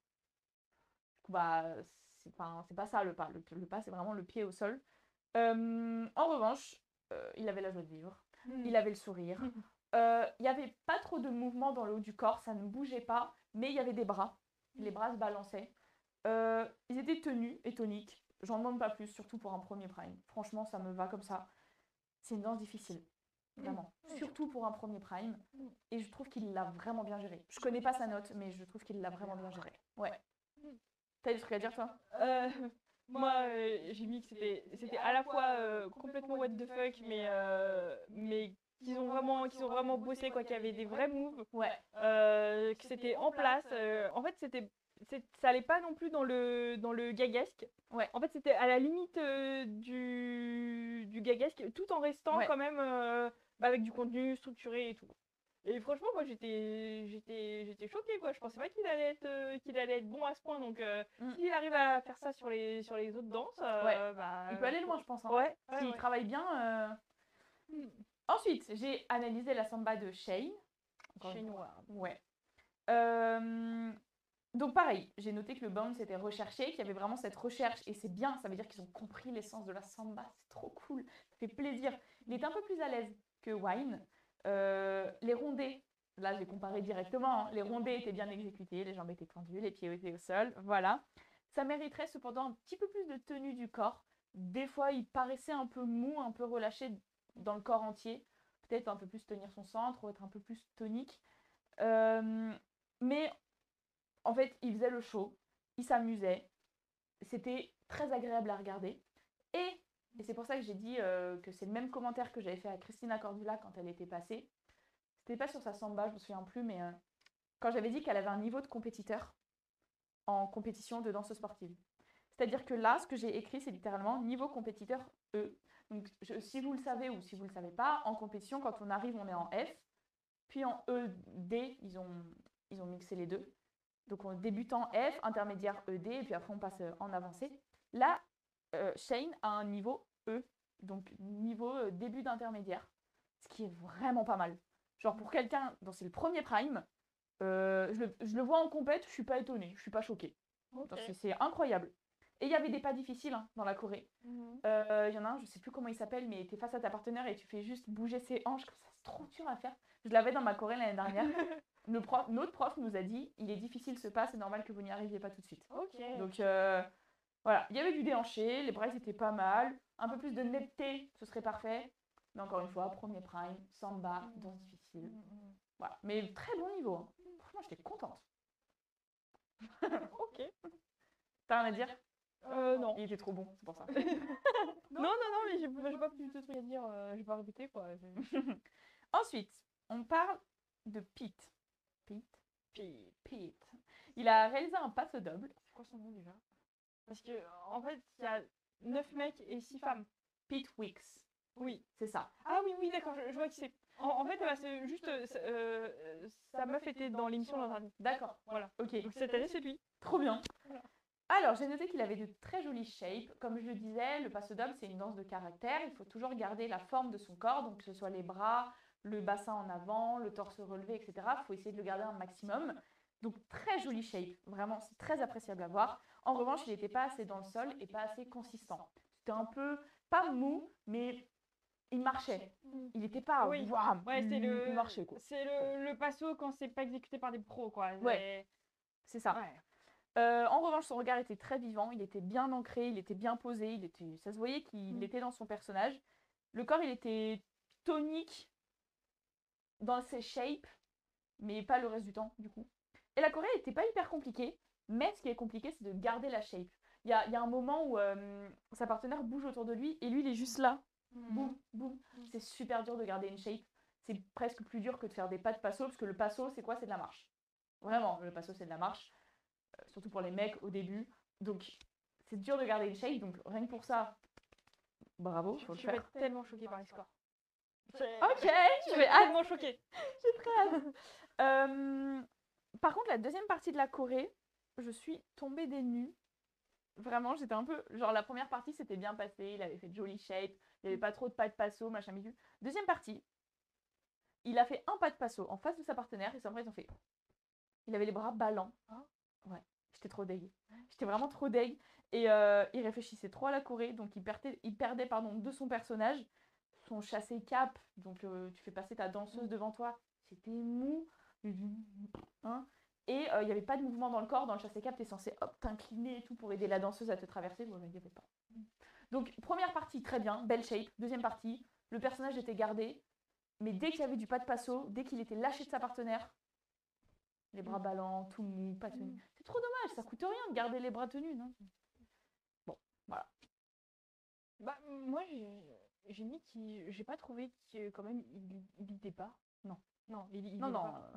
Du coup, bah, c'est pas ça le pas. Le pas, c'est vraiment le pied au sol. En revanche, il avait la joie de vivre, il avait le sourire. Il n'y avait pas trop de mouvement dans le haut du corps, ça ne bougeait pas, mais il y avait des bras. Les bras se balançaient. Ils étaient tenus et toniques. J'en demande pas plus, surtout pour un premier prime. Franchement, ça me va comme ça. C'est une danse difficile, vraiment. Surtout pour un premier prime. Et je trouve qu'il l'a vraiment bien géré. Je connais pas sa note, mais je trouve qu'il l'a vraiment bien géré. Ouais. T'as des trucs à dire, toi? Moi, j'ai mis que c'était à la fois complètement what the fuck, mais qu'ils ont vraiment bossé, quoi, qu'il y avait des vrais moves, Ouais. que c'était en place. En fait, ça allait pas non plus dans le gagasque. Ouais. En fait, c'était à la limite du gagasque, tout en restant quand même avec du contenu structuré et tout. Et franchement, moi, j'étais choquée, quoi. Je pensais pas qu'il allait être bon à ce point. Donc, s'il arrive à faire ça sur les autres danses, bah, il peut aller loin, je pense. Hein. Ouais. S'il travaille bien. Ensuite, j'ai analysé la samba de Shane. Shane Ward. Ouais. Donc pareil, j'ai noté que le bounce était recherché, qu'il y avait vraiment cette recherche, et c'est bien, ça veut dire qu'ils ont compris l'essence de la samba, c'est trop cool, ça fait plaisir. Il était un peu plus à l'aise que Wine. Les rondés, là j'ai comparé directement, hein. Les rondés étaient bien exécutés, les jambes étaient tendues, les pieds étaient au sol, voilà. Ça mériterait cependant un petit peu plus de tenue du corps. Des fois, il paraissait un peu mou, un peu relâché dans le corps entier. Peut-être un peu plus tenir son centre ou être un peu plus tonique. Mais en fait, il faisait le show, il s'amusait. C'était très agréable à regarder. Et c'est pour ça que j'ai dit que c'est le même commentaire que j'avais fait à Christina Cordula quand elle était passée. C'était pas sur sa samba, je me souviens plus, mais quand j'avais dit qu'elle avait un niveau de compétiteur en compétition de danse sportive. C'est-à-dire que là, ce que j'ai écrit, c'est littéralement niveau compétiteur E. Donc, si vous le savez ou si vous ne le savez pas, en compétition, quand on arrive, on est en F. Puis en ED, ils ont mixé les deux. Donc, on débute en F, intermédiaire ED, et puis après, on passe en avancée. Là, Shane a un niveau E, donc niveau début d'intermédiaire, ce qui est vraiment pas mal. Genre, pour quelqu'un dont c'est le premier prime, je le vois en compète, je suis pas étonnée, je suis pas choquée. Ok. C'est incroyable. Et il y avait des pas difficiles hein, dans la Corée. Mhm. Il y en a un, je sais plus comment il s'appelle, mais tu es face à ta partenaire et tu fais juste bouger ses hanches comme ça, c'est trop dur à faire. Je l'avais dans ma Corée l'année dernière. Notre prof nous a dit, il est difficile ce pas, c'est normal que vous n'y arriviez pas tout de suite. Ok. Donc voilà, il y avait du déhanché, les bras étaient pas mal, un peu plus de netteté, ce serait parfait. Mais encore une fois, premier prime, samba, danse difficile. Voilà, mais très bon niveau. Hein. Franchement, j'étais contente. Ok. T'as rien à dire? Non. Il était trop bon, c'est pour ça. Non, non, non, mais j'ai pas plus de trucs à dire. J'ai pas répété quoi. Ensuite, on parle de Pete. Pete. Puis, Pete. Il a réalisé un passe double. c'est quoi son nom déjà? Parce que en fait, il y a 9 mecs et 6 femmes. Pete Wicks. Oui. C'est ça. Ah oui, oui, d'accord, je vois qui c'est. En fait, bah, c'est juste. Sa meuf était dans l'émission l'an dernier. D'accord. Voilà. Ok. Donc cette année, c'est lui. Trop bien. Voilà. Alors, j'ai noté qu'il avait de très jolies shapes. Comme je le disais, le passe double, c'est une danse de caractère. Il faut toujours garder la forme de son corps, donc que ce soit les bras, le bassin en avant, le torse relevé, etc. Il faut essayer de le garder un maximum. Donc, très jolie shape. Vraiment, c'est très appréciable à voir. En revanche, il n'était pas assez dans le sol et pas assez consistant. C'était un peu, pas mou, mais il marchait. Il n'était pas, Oui. wouah, Ouais, il marchait quoi. c'est le passo quand c'est pas exécuté par des pros, quoi. Ouais. C'est ça. Ouais. En revanche, son regard était très vivant, il était bien ancré, il était bien posé, ça se voyait qu'il était dans son personnage. Le corps, il était tonique dans ses shapes, mais pas le reste du temps, du coup. Et la choré n'était pas hyper compliquée, mais ce qui est compliqué, c'est de garder la shape. Il y a un moment où sa partenaire bouge autour de lui, et lui, il est juste là. Boum, boum. C'est super dur de garder une shape. C'est presque plus dur que de faire des pas de passo, parce que le passo, c'est quoi? C'est de la marche. Vraiment, le passo, c'est de la marche. Surtout pour les mecs au début. Donc, c'est dur de garder une shape. Donc, rien que pour ça, bravo, faut le Je vais faire. être tellement choquée par les scores. Ok, Je vais être tellement choquée. j'ai très hâte. Par contre, la deuxième partie de la Corée, je suis tombée des nues. Vraiment, j'étais un peu. Genre, la première partie, c'était bien passé. Il avait fait de jolies shapes. Il n'y avait pas trop de pas de passo, machin bidule. Deuxième partie, il a fait un pas de passo en face de sa partenaire. Et c'est en vrai, ils ont fait. Il avait les bras ballants. Ouais, j'étais trop deg. J'étais vraiment trop deg. Et il réfléchissait trop à la Corée. Donc, il perdait pardon, de son personnage. Son chassé cap. Donc, tu fais passer ta danseuse devant toi. C'était mou. Hein. Et il n'y avait pas de mouvement dans le corps. Dans le chassé cap, tu es censé t'incliner et tout pour aider la danseuse à te traverser. Bon, il n'y avait pas. Donc, première partie, très bien, belle shape. Deuxième partie, le personnage était gardé. Mais dès qu'il y avait du pas de passo, dès qu'il était lâché de sa partenaire, les bras ballants, tout mou, pas tenu. C'est trop dommage, ça coûte rien de garder les bras tenus, non? Bon, voilà. Bah, moi, j'ai mis j'ai pas trouvé que quand même il lidait pas. Non. Non, il Non, lidait non. pas.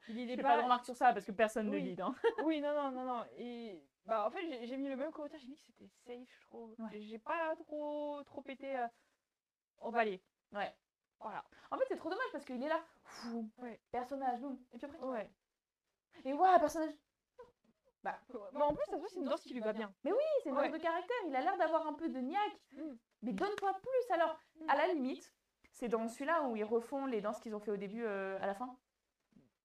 Il Je lidait fais pas de pas. remarques sur ça parce que personne ne Oui. guide. Hein. Oui, non, non, non, non. Et bah, en fait, j'ai mis le même commentaire. J'ai mis que c'était safe, je trouve. Ouais. J'ai pas trop été emballé. Ouais. Voilà. En fait, c'est trop dommage parce qu'il est là. Fou, Ouais. personnage, boum. Et puis après. Ouais. Et ouais, personnage. Bah, mais en plus, ça se voit, c'est une danse qui lui va bien. Mais oui, c'est une danse de caractère. Il a l'air d'avoir un peu de niaque. Mais donne-toi plus alors. À la limite, c'est dans celui-là où ils refont les danses qu'ils ont fait au début à la fin.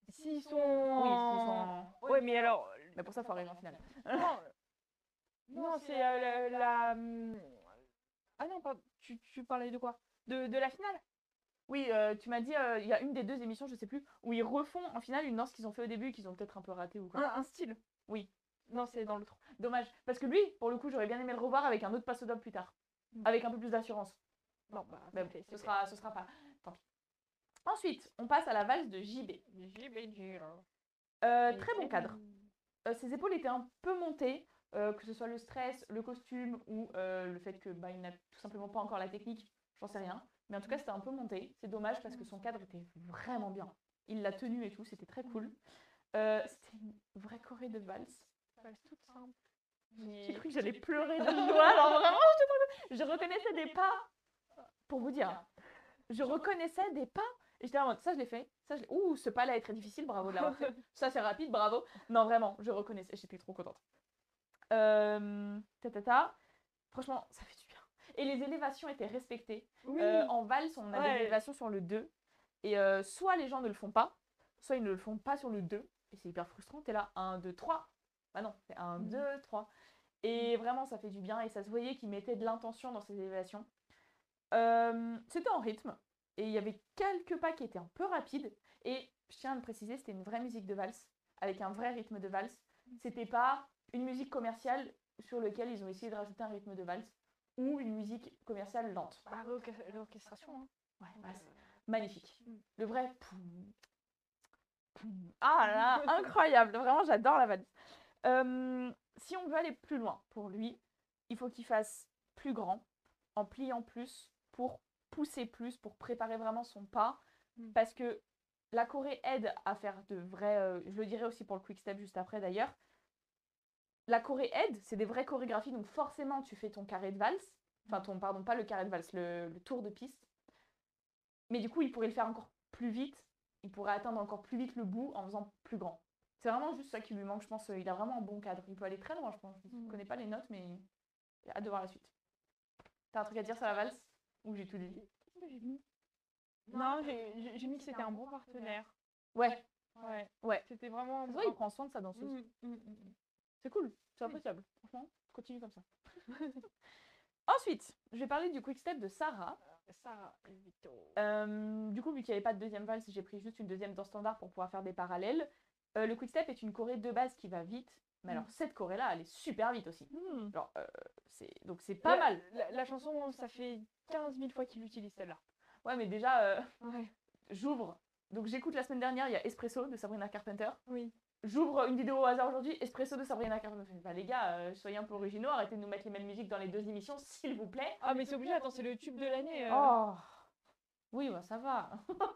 S'ils sont. Oui, s'ils sont. Ouais, mais alors. Mais pour ça, il faut arriver en finale. Non, non, c'est Ah non, tu parlais de quoi? De la finale? Oui, tu m'as dit, il y a une des 2 émissions, je sais plus, où ils refont en finale une danse qu'ils ont fait au début, qu'ils ont peut-être un peu raté ou quoi. Un style. Oui, Non, c'est dans l'autre. dommage. Parce que lui, pour le coup, j'aurais bien aimé le revoir avec un autre passo doble plus tard. Avec un peu plus d'assurance. Non, bah, Mais bon, c'est ce fait. sera pas. Tant pis. Ensuite, on passe à la valse de JB. Très bon cadre. Ses épaules étaient un peu montées, que ce soit le stress, le costume ou le fait que il n'a tout simplement pas encore la technique, j'en sais rien. Mais en tout cas, c'était un peu monté. C'est dommage parce que son cadre était vraiment bien. Il l'a tenu et tout, c'était très cool. C'était une vraie choré de valse. Valse toute simple. J'ai cru que j'allais pleurer de joie. Alors vraiment, je reconnaissais des pas. Pour vous dire, je reconnaissais des pas. Et j'étais en mode, ça je l'ai fait. Ouh, ce pas-là est très difficile, bravo de l'avoir fait. Ça c'est rapide, bravo. Non, vraiment, je reconnaissais. J'étais trop contente. Franchement, ça fait du bien. Et les élévations étaient respectées. Oui. En valse, on a des élévations sur le 2. Et soit les gens ne le font pas, soit ils ne le font pas sur le 2. Et c'est hyper frustrant. T'es là, 1, 2, 3. Bah non, c'est 1, 2, 3. Et vraiment, ça fait du bien. Et ça se voyait qu'ils mettaient de l'intention dans ces élévations. C'était en rythme. Et il y avait quelques pas qui étaient un peu rapides. Et je tiens à le préciser, c'était une vraie musique de valse. Avec un vrai rythme de valse. C'était pas une musique commerciale sur laquelle ils ont essayé de rajouter un rythme de valse. Ou une musique commerciale lente. Bah, l'orchestration. Hein. Ouais, bah, magnifique. Le vrai... Ah là, incroyable. Vraiment, j'adore la valse. Si on veut aller plus loin pour lui, il faut qu'il fasse plus grand, en pliant plus, pour pousser plus, pour préparer vraiment son pas. Parce que la choré aide à faire de vrais... je le dirai aussi pour le quick step juste après d'ailleurs. La choré aide, c'est des vraies chorégraphies, donc forcément tu fais ton carré de valse. Enfin, pardon, pas le carré de valse, le tour de piste. Mais du coup, il pourrait le faire encore plus vite. Il pourrait atteindre encore plus vite le bout en faisant plus grand. C'est vraiment juste ça qui lui manque, je pense. Il a vraiment un bon cadre. Il peut aller très loin, je pense. Je ne connais pas les notes, mais j'ai hâte de voir la suite. T'as un truc à dire sur la valse? Ou j'ai tout dit? Non, j'ai mis que c'était un bon partenaire. Ouais. Ouais. C'était vraiment... C'est vrai, il prend soin de sa danseuse. C'est cool, c'est appréciable. Franchement, continue comme ça. Ensuite, je vais parler du quick step de Sarah. Du coup, vu qu'il n'y avait pas de deuxième valse, j'ai pris juste une deuxième danse standard pour pouvoir faire des parallèles. Le quick step est une choré de base qui va vite. Mais alors, cette choré-là, elle est super vite aussi. Genre, donc c'est pas mal. La chanson, ça fait 15 000 fois qu'il l'utilise celle-là. Ouais, mais déjà, j'ouvre. Donc j'écoute la semaine dernière, il y a Espresso de Sabrina Carpenter. Oui. J'ouvre une vidéo au hasard aujourd'hui, Espresso de Sabrina Carpenter. Bah les gars, soyez un peu originaux, arrêtez de nous mettre les mêmes musiques dans les 2 émissions, s'il vous plaît. Ah mais c'est obligé, attends, c'est le tube de l'année. Oh oui, bah ça va.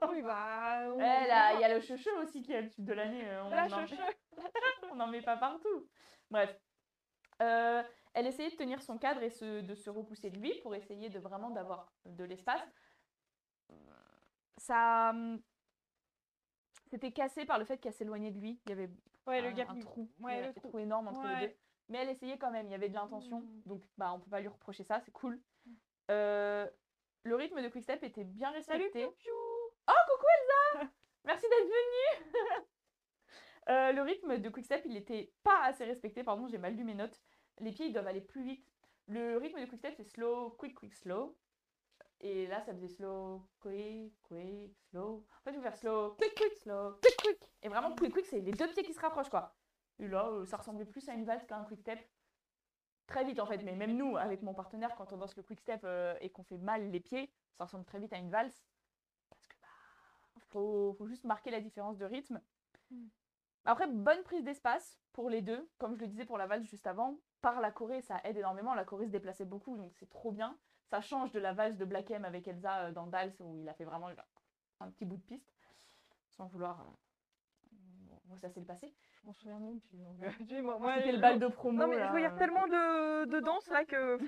Oui, bah... Là, il y a le chouchou aussi qui est le tube de l'année. On n'en met pas partout. Bref. Elle essayait de tenir son cadre et de se repousser de lui pour essayer de vraiment d'avoir de l'espace. Ça... C'était cassé par le fait qu'elle s'éloignait de lui. Il y avait un trou, un trou énorme entre les deux. Mais elle essayait quand même, il y avait de l'intention. Donc on peut pas lui reprocher ça, c'est cool. Le rythme de Quickstep était bien respecté. Salut, oh, coucou Elsa. Merci d'être venue. Le rythme de Quickstep, il était pas assez respecté. Pardon, j'ai mal lu mes notes. Les pieds, ils doivent aller plus vite. Le rythme de Quickstep, c'est slow, quick, quick, slow. Et là, ça faisait slow, quick, quick, slow. En fait, il faut faire slow, quick, quick, slow, quick, quick. Et vraiment, quick, quick, c'est les 2 pieds qui se rapprochent, quoi. Et là, ça ressemblait plus à une valse qu'à un quick step. Très vite, en fait. Mais même nous, avec mon partenaire, quand on danse le quick step et qu'on fait mal les pieds, ça ressemble très vite à une valse. Parce que, faut juste marquer la différence de rythme. Après, bonne prise d'espace pour les deux. Comme je le disais pour la valse juste avant, par la choré, ça aide énormément. La choré se déplaçait beaucoup, donc c'est trop bien. Ça change de la valse de Black M avec Elsa dans Dals, où il a fait vraiment un petit bout de piste. Sans vouloir... Bon, ça c'est le passé. Je m'en souviens même plus. C'était le bal de promo. Non, mais je regarde tellement de danse là que...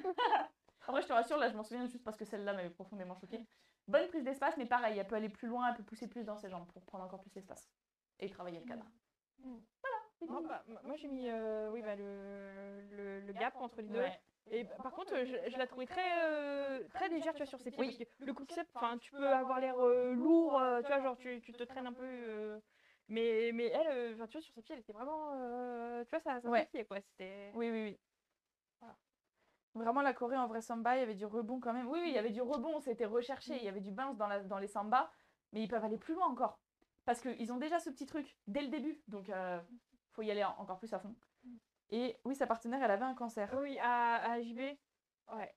En vrai, je te rassure, là, je m'en souviens juste parce que celle-là m'avait profondément choquée. Bonne prise d'espace, mais pareil, elle peut aller plus loin, elle peut pousser plus dans ses jambes pour prendre encore plus d'espace. Et travailler le cadre. Voilà. Moi, j'ai mis le gap entre les deux. Ouais. Et par contre, je la trouvais très légère, tu vois, sur ses pieds. Parce que le quick step, tu peux avoir l'air lourd, tu vois, genre tu te traînes un peu. Mais elle, tu vois, sur ses pieds, elle était vraiment, tu vois, ça pied, quoi. C'était... Oui. Voilà. Vraiment, la Corée en vrai samba, il y avait du rebond quand même. Oui, oui, il y avait du rebond, c'était recherché, il y avait du bounce dans les sambas, mais ils peuvent aller plus loin encore. Parce qu'ils ont déjà ce petit truc dès le début, donc faut y aller encore plus à fond. Et oui, sa partenaire, elle avait un cancer. Oui, à JB. Ouais.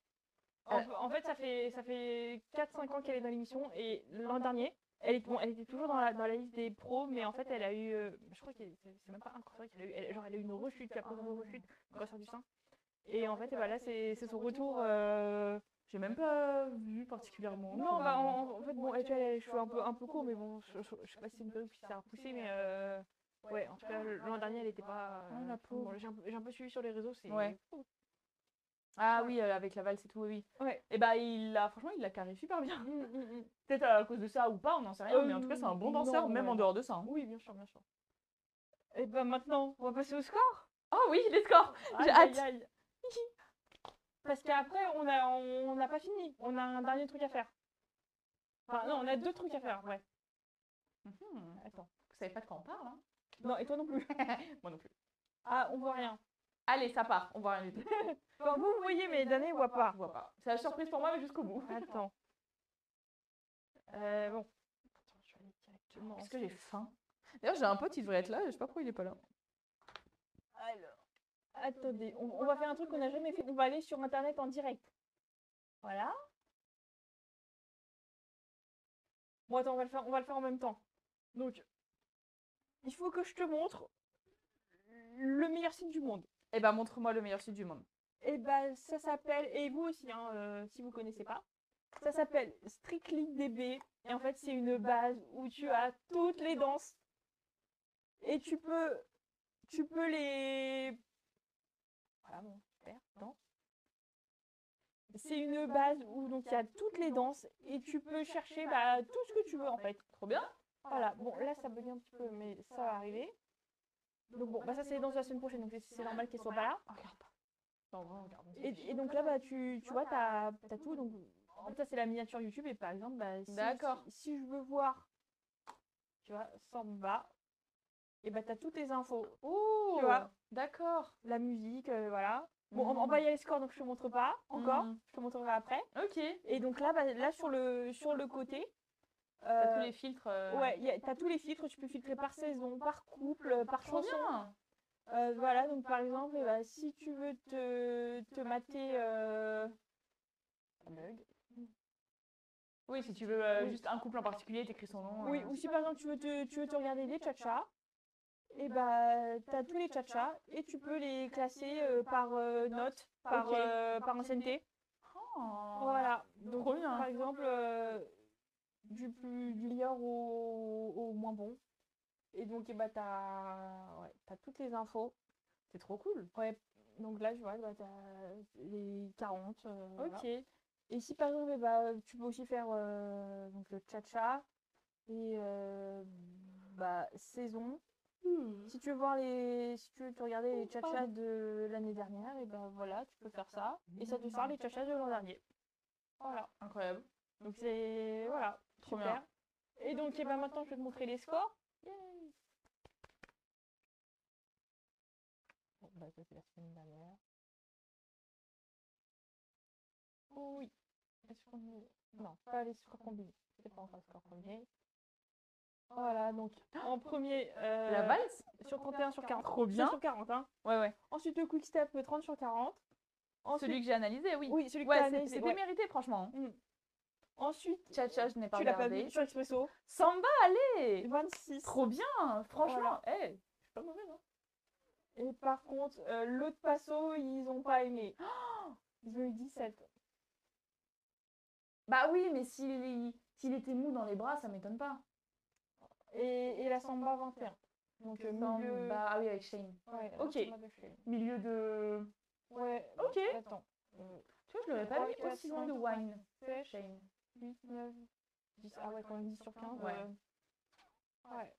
En fait, ça fait 4-5 ans qu'elle est dans l'émission et l'an dernier, elle était toujours dans la liste des pros, mais en fait, elle a eu. Je crois que c'est même pas un cancer qu'elle a eu. Elle a eu une rechute, puis après une rechute, un cancer du sein. Et en fait, et bah, là, c'est son retour. J'ai même pas vu particulièrement. Non, bah, en fait, bon, elle, je suis un peu court, mais bon, je sais pas si c'est une perruque qui s'est repoussée, mais ouais, en tout cas, l'an dernier, elle était pas. Oh, la pauvre. Bon, j'ai un peu suivi sur les réseaux, c'est. Ouais. Ah oui, avec la valse et tout, oui. Ouais. Et bah, franchement, il l'a carré super bien. Mm. Peut-être à cause de ça ou pas, on n'en sait rien, mais en tout cas, c'est un bon danseur, non, même ouais. en dehors de ça. Hein. Oui, bien sûr, bien sûr. Et ben maintenant, on va passer au score. Oh oui, les scores. J'ai Aïe, hâte. aïe, aïe. Parce qu'après, on n'a pas fini. On a un dernier truc à faire. Enfin, non, on a 2 trucs à faire, ouais. Attends, vous savez pas de quoi on parle, hein? Non, et toi non plus. Moi non plus. Ah, on voit rien. Allez, ça part, on voit rien du tout. Enfin, vous voyez, mais Dané voit pas. Je vois pas. C'est la surprise pour moi, mais jusqu'au bout. Attends. Bon. Attends, je vais aller directement. Est-ce que j'ai faim? D'ailleurs, j'ai un pote, il devrait être là, je sais pas pourquoi il est pas là. Alors. Attendez, on va faire un truc qu'on n'a jamais fait. On va aller sur internet en direct. Voilà. Bon, attends, on va le faire en même temps. Donc, il faut que je te montre le meilleur site du monde. Eh ben, montre-moi le meilleur site du monde. Et ben, ça s'appelle, et vous aussi, hein, si vous connaissez pas, ça s'appelle StrictlyDB. Et en fait, c'est une base où tu as toutes les danses. Et tu peux les. Voilà, bon, super, danse. C'est une base où donc il y a toutes les danses et tu peux chercher bah, tout ce que tu veux en fait. Trop bien. Voilà, bon là ça bug un petit peu mais ça va arriver. Donc bon, bah ça c'est les danses de la semaine prochaine donc c'est normal qu'elles soient pas là. Oh, regarde pas. Non, regarde. Et donc là bah tu vois t'as tout donc en fait ça c'est la miniature YouTube et par exemple bah, D'accord. si je veux voir tu vois Samba et bah t'as toutes les infos. Oh, tu vois d'accord. La musique voilà. Bon, on va y aller score, donc je te montre pas encore. Je te montrerai après. Ok. Et donc là, bah, là sur le côté, T'as tous les filtres. ouais, t'as tous les filtres. Tu peux filtrer par saison, par couple, par Trop chanson. bien. Voilà, donc par exemple, bah, si tu veux te mater. Oui, si tu veux juste un couple en particulier, t'écris son nom. Oui, ou si par exemple tu veux te regarder des tcha-tcha, et bah t'as tous les tcha-tcha et tu peux les classer par note, par, Ok. par ancienneté. Oh. Voilà. Donc, Trop bien. par exemple, du meilleur au moins bon. Et donc, t'as toutes les infos. C'est trop cool. Ouais. Donc là, je vois, bah, t'as les 40. Ok. Voilà. Et si par exemple, bah, tu peux aussi faire donc le cha-cha et bah, saison. Si tu veux voir si tu veux te regarder les cha-cha de l'année dernière, et ben voilà, tu peux faire ça. Et ça te sort les cha-cha de l'an dernier. Voilà. Incroyable. Donc c'est voilà, Trop super. bien. Et donc ben maintenant je vais te montrer les scores. Yay. Bon, bah ça c'est la semaine dernière. Oh oui. Non, pas les scores combinés. C'est pas encore le score premier. Voilà, donc en premier. La valse sur 31 sur 40. Trop bien. Sur 40, hein. Ouais, ouais. Ensuite le quick step 30 sur 40. Ensuite, Celui que j'ai analysé, oui. oui, celui que ouais, t'as analysé, c'était ouais. mérité, franchement. Ensuite, Cha-cha, je n'ai pas tu l'as pas regardé. vu sur Expresso. Samba, allez. 26. Trop bien. Franchement, Voilà. je suis pas mauvaise, hein. Et par contre, l'autre passo, ils ont pas aimé. Ils ont eu 17. Bah oui, mais s'il était mou dans les bras, ça m'étonne pas. Et la samba 21. Donc milieu. Samba, ah oui, avec Shane. Ouais, Ok. samba de Shane. Milieu de. Ouais. Ok. Attends. Tu vois, je l'aurais pas mis aussi loin de Wine. Sèche. Shane. 8, 9, 10. Ah ouais, quand même 10 sur 15. Ouais. Ouais.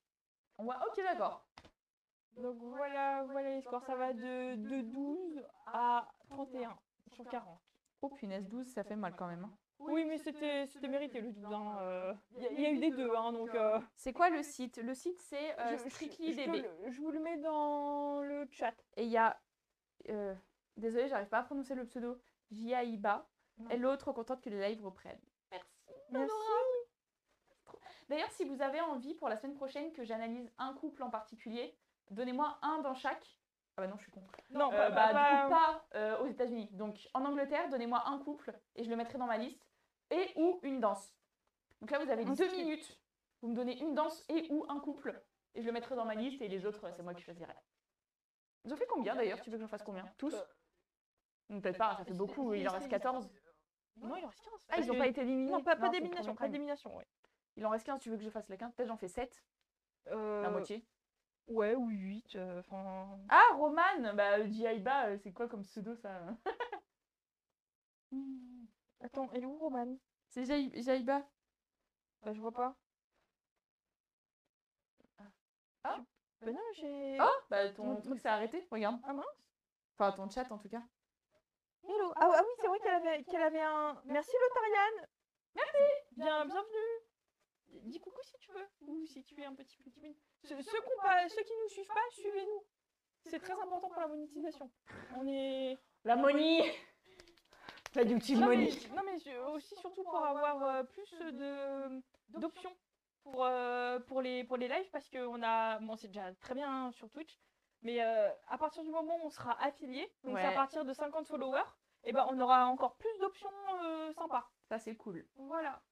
Ouais, ok, d'accord. Donc voilà les scores. Ça va de 12 à 31 sur 40. Oh punaise, 12, ça fait mal quand même. Hein. Oui, mais c'était mérité le 12. Hein. Il y a eu des 2, hein, donc. C'est quoi le site? Le site, c'est StrictlyDB. Je vous le mets dans le chat. Et il y a. Désolée, j'arrive pas à prononcer le pseudo. Jiaïba. Non. Hello, trop contente que les lives reprennent. Merci. Merci. D'ailleurs, si vous avez envie pour la semaine prochaine que j'analyse un couple en particulier, donnez-moi un dans chaque. Ah bah non, je suis con. Non, Du coup, pas aux États-Unis. Donc en Angleterre, donnez-moi un couple et je le mettrai dans ma liste. Et ou une danse. Donc là, vous avez 2 minutes. Vous me donnez une danse et ou un couple. Et je le mettrai dans ma liste et les autres, c'est moi qui choisirai. Ils ont fait combien d'ailleurs? Tu veux que j'en fasse combien? Tous? Peut-être pas, ça fait beaucoup. Il en reste 14. Non, il en reste 15. Ah, ils n'ont pas été éliminés? Non, pas c'est d'élimination. premier Pas d'élimination, ouais. Il en reste 15, tu veux que je fasse les 15? Peut-être j'en fais 7. La moitié. Ouais, ou 8. Enfin. Ah, Roman! Bah, Jiaïba, c'est quoi comme pseudo ça? Attends, elle est où, Roman? C'est Jaïba. Bah, je vois pas. Ah. Bah non, j'ai. Oh! Bah, ton truc s'est arrêté, regarde. Ah mince. Enfin, ton chat en tout cas. Hello. Ah oui, c'est vrai qu'elle avait un. Merci Lotariane. Merci. Bienvenue. Dis coucou si tu veux. Ou si tu es un petit timide. Ceux qui nous suivent pas, suivez-nous. C'est très important pour la monétisation. On est. La Moni! La YouTube Moni. Non mais aussi surtout pour avoir plus d'options pour les lives parce qu'on a. Bon, c'est déjà très bien hein, sur Twitch. Mais à partir du moment où on sera affilié, donc c'est à partir de 50 followers, et ben on aura encore plus d'options sympas. Ça c'est cool. Voilà.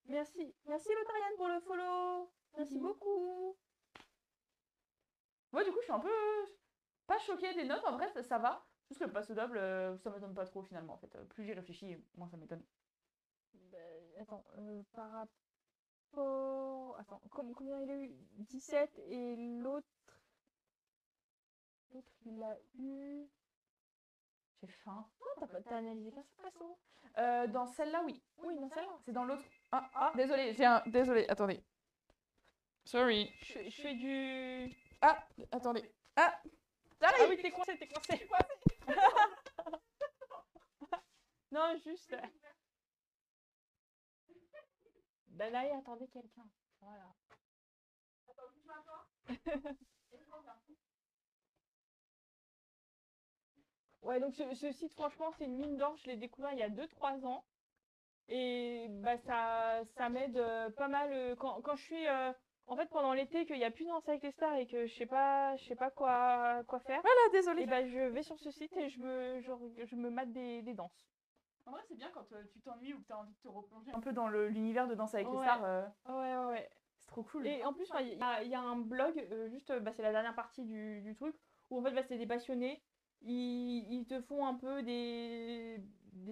Merci Lotariane pour le follow. Merci beaucoup. Moi du coup je suis un peu pas choquée des notes, en vrai ça va. Juste le passe double, ça m'étonne pas trop finalement en fait. Plus j'y réfléchis, moins ça m'étonne. Attends, par rapport. Attends, combien il a eu? 17 et l'autre. L'autre il a eu. J'ai faim. Non, t'as analysé qu'un seul perso? Dans celle-là, oui. Oui, dans celle-là. C'est dans l'autre. Ah, désolé, Désolé, attendez. Sorry. Je fais du. Ah, attendez. Ah, ah oui, t'es coincé. Non, juste. Ben là, attendez quelqu'un. Voilà. Attends, bouge-moi toi. Ouais, donc ce site, franchement, c'est une mine d'or. Je l'ai découvert il y a 2-3 ans. Et bah, ça m'aide pas mal quand je suis. En fait, pendant l'été, qu'il n'y a plus de Danse avec les stars et que je sais pas quoi faire. Voilà, désolé. Et bah, je vais sur ce site et je me mate des danses. En vrai, c'est bien quand tu t'ennuies ou que tu as envie de te replonger un peu dans l'univers de Danse avec les stars. Ouais. C'est trop cool. Et en plus, il y a un blog, c'est la dernière partie du truc, où en fait, c'est des passionnés. Ils te font un peu des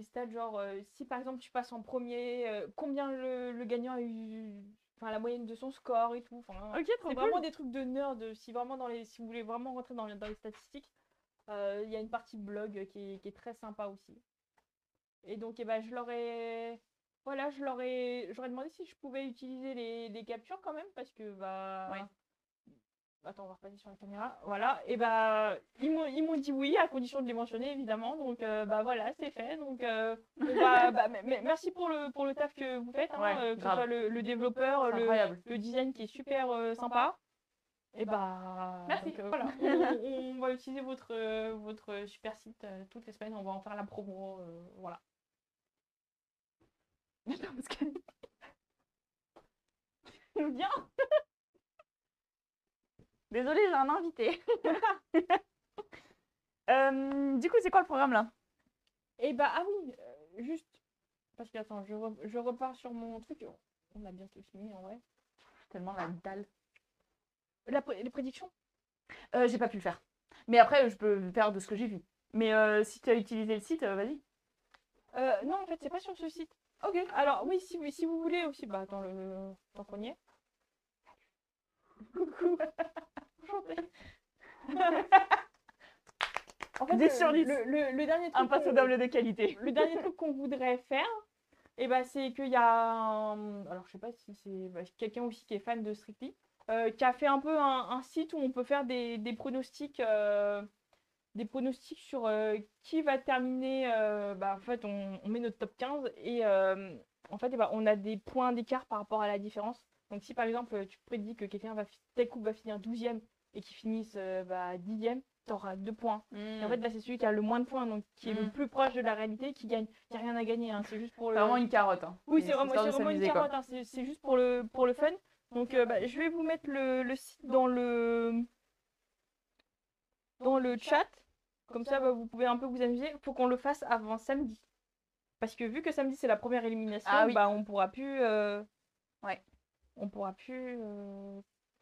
stats, genre, si par exemple tu passes en premier, combien le gagnant a eu, enfin la moyenne de son score et tout. Ok, trop c'est cool. vraiment des trucs de nerd. Si vous voulez vraiment rentrer dans les statistiques, il y a une partie blog qui est très sympa aussi. Et donc, j'aurais demandé si je pouvais utiliser les captures quand même, parce que, Ouais. Attends, on va repasser sur la caméra. Voilà, et ils m'ont dit oui, à condition de les mentionner, évidemment. Donc, voilà, c'est fait. Donc, merci pour le taf que vous faites, hein, que ce soit le développeur, le design qui est super sympa. Et merci. Donc, voilà, on va utiliser votre super site toutes les semaines. On va en faire la promo, voilà. Parce que... Bien. Désolée, j'ai un invité. Du coup, c'est quoi le programme là? Ah oui, juste. Parce que attends, je repars sur mon truc. On a bientôt fini en vrai. Tellement la dalle. Les prédictions? J'ai pas pu le faire. Mais après, je peux faire de ce que j'ai vu. Mais si tu as utilisé le site, vas-y. Non, en fait, c'est pas sur ce site. Ok. Alors, oui, si vous voulez aussi, attends, tant qu'on y est. Coucou. Enchantée. En fait, le dernier truc. Un passe-double de qualité. Le dernier truc qu'on voudrait faire, c'est qu'il y a alors, je sais pas si c'est quelqu'un aussi qui est fan de Strictly, qui a fait un peu un site où on peut faire des pronostics. Des pronostics sur qui va terminer. En fait, on met notre top 15 et en fait, on a des points d'écart par rapport à la différence. Donc, si par exemple, tu prédis que tel couple va finir 12e et qui finissent 10e, tu auras 2 points. Et en Hmm. fait, là, c'est celui qui a le moins de points, donc qui est le plus proche de la réalité, qui gagne. Il n'y a rien à gagner, hein, c'est juste pour C'est vraiment une carotte. Hein. Oui, C'est histoire de c'est vraiment une s'amuser, quoi. carotte, hein, c'est juste pour le fun. Donc, je vais vous mettre le site dans le chat. Comme ça, vous pouvez un peu vous amuser. Il faut qu'on le fasse avant samedi. Parce que vu que samedi, c'est la première élimination, Ah oui. on pourra plus... Ouais. On pourra plus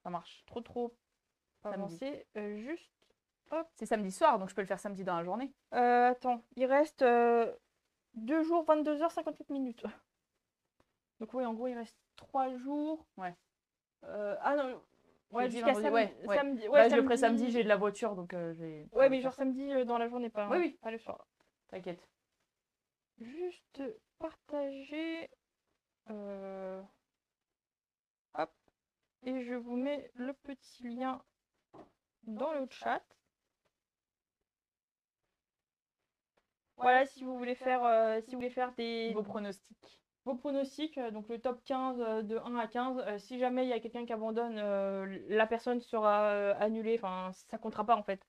Ça marche. trop Samedi. avancer. Juste... C'est samedi soir, donc je peux le faire samedi dans la journée. Attends, il reste 2 jours, 22h58 minutes. Donc oui, en gros, il reste 3 jours. Ouais. Ah non, ouais, Jeudi, jusqu'à vendredi, ouais. samedi. Bah, je le ferai samedi, j'ai de la voiture, donc j'ai... Ouais, mais genre samedi dans la journée, pas, Oui. pas le soir. T'inquiète. Juste partager. Hop. Et je vous mets le petit lien dans le chat. Voilà, si vous voulez faire Vos pronostics. vos pronostics, donc le top 15 de 1 à 15, si jamais il y a quelqu'un qui abandonne, la personne sera annulée, enfin ça comptera pas en fait.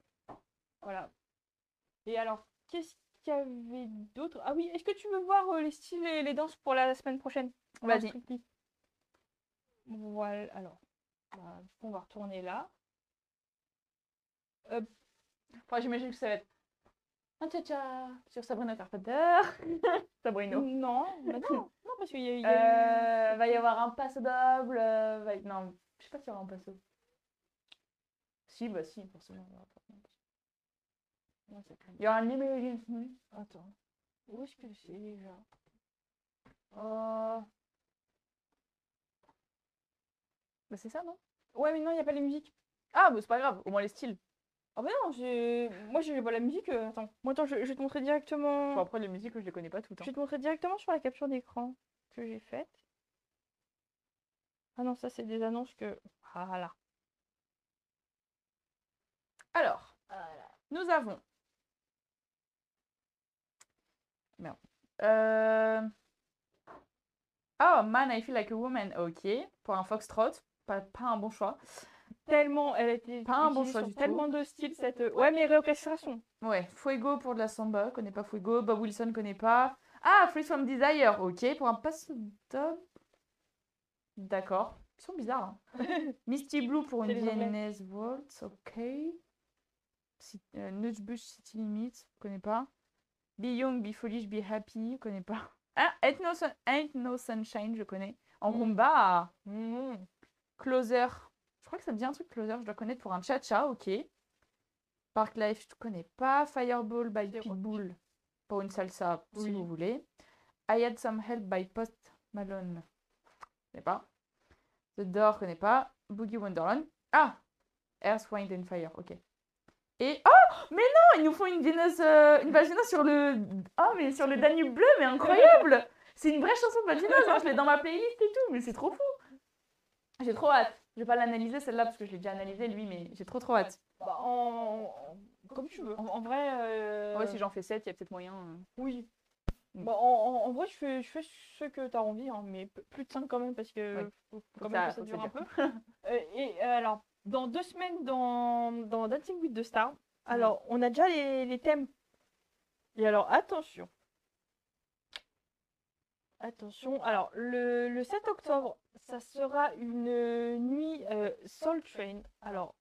Voilà. Et alors, qu'est-ce qu'il y avait d'autre? Ah oui, est-ce que tu veux voir les styles et les danses pour la semaine prochaine? Vas-y. Voilà, alors, on va retourner là. Enfin, j'imagine que ça va être un tcha-tcha sur Sabrina Carpenter. Sabrina. Non, non, parce qu'il y a va y avoir un passo double. Non, je sais pas s'il y aura un passo. Si, bah si, forcément. Il y aura un emergency. Attends, où est-ce que c'est déjà? Bah c'est ça, non? Ouais, mais non, il n'y a pas les musiques. Ah, mais c'est pas grave, au moins les styles. Ah bah non, moi j'ai pas la musique. Attends, je vais te montrer directement. Bon, après, les musiques, je les connais pas toutes. Je vais te montrer directement sur la capture d'écran que j'ai faite. Ah non, ça c'est des annonces que... Voilà. Alors, nous avons... Merde. Oh, Man, I Feel Like a Woman. Ok, pour un foxtrot. Pas un bon choix. Tellement, elle a été Pas un bon utilisée choix sur du tellement tout. de styles cette... Ouais, mais réorchestration. Ouais, Fuego pour de la samba, connais pas Fuego. Bob Wilson, connais pas. Ah, Free From Desire, ok, pour un pass dub. D'accord. Ils sont bizarres. Hein. Misty Blue pour une C'est les Anglais. Viennaise Waltz, ok. Nudgebush City Limits, connais pas. Be Young, Be Foolish, Be Happy, connais pas. Ah, Ain't No Sunshine, je connais. En rumba, Closer. Je crois que ça me dit un truc, Closer, je dois connaître pour un cha-cha, ok. Park Life, je connais pas. Fireball by Pitbull pour une salsa, si vous voulez. I Had Some Help by Post Malone, je connais pas. The Door, je connais pas. Boogie Wonderland. Ah, Earth, Wind and Fire, ok. Et oh, mais non, ils nous font une vagina sur le sur le Danube bleu, mais incroyable. C'est une vraie chanson de vaginoise, hein. Je l'ai dans ma playlist et tout, mais c'est trop fou. J'ai trop hâte. Je vais pas l'analyser celle-là parce que je l'ai déjà analysée lui, mais j'ai trop hâte. Bah, comme tu veux. En vrai. Ouais, si j'en fais 7, il y a peut-être moyen. Oui. Bah, en vrai, je fais ce que t'as envie, hein, mais plus de 5 quand même, parce que faut quand même que ça dure un peu. Alors, dans 2 semaines, dans Dancing with the Stars, alors, on a déjà les thèmes. Et alors, attention. Attention, alors, le 7 octobre, ça sera une nuit Soul Train. Alors,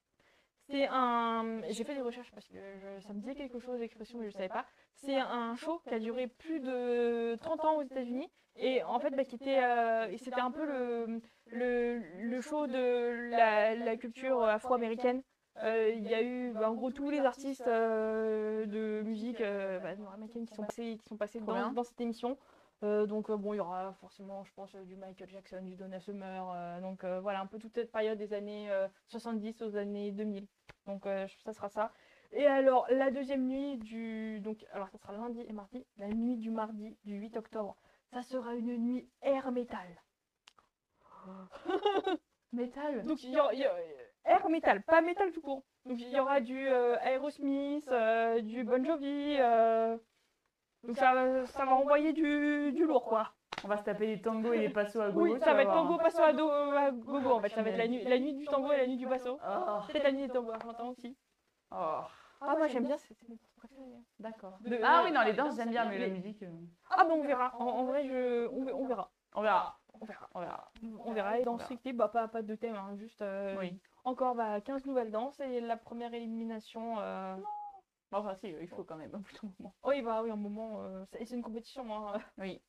c'est un... J'ai fait des recherches parce que ça me disait quelque chose, l'expression, mais je ne savais pas. C'est un show qui a duré plus de 30 ans aux États-Unis. Et en fait, c'était un peu le show de la culture afro-américaine. Il y a eu en gros tous les artistes de musique nord-américaine qui sont passés dans cette émission. Donc bon, il y aura forcément, je pense, du Michael Jackson, du Donna Summer. Donc voilà, un peu toute cette période des années 70 aux années 2000. Donc ça sera ça. Et alors, la deuxième nuit alors ça sera lundi et mardi. La nuit du mardi, du 8 octobre, ça sera une nuit air metal. Métal. Donc il y aura air metal, pas metal tout court. Donc il y aura du Aerosmith, du Bon Jovi. Donc ça va envoyer du lourd, quoi. On va se taper les tangos et les passos à gogo. Oui, tu ça vas va être voir, tango, hein. passo à gogo en fait. Ça va être la nuit du tango et la nuit du passo. Oh. Peut-être la nuit des tangos argentins aussi. Oh. Ah, moi j'aime bien, c'est mes danses préférées. D'accord. De- Ah oui, non, les danses, j'aime bien, mais la les- musique, Ah, bah on verra. En vrai, on verra. on verra. On verra. On verra. On verra. Et dans On verra. Strictly, bah, pas de thème, hein, juste Oui. encore 15 nouvelles danses et la première élimination. Bon, enfin, si, il faut quand même, au bout d'un moment. Oui, bah oui, un moment. C'est une compétition. Hein. Oui.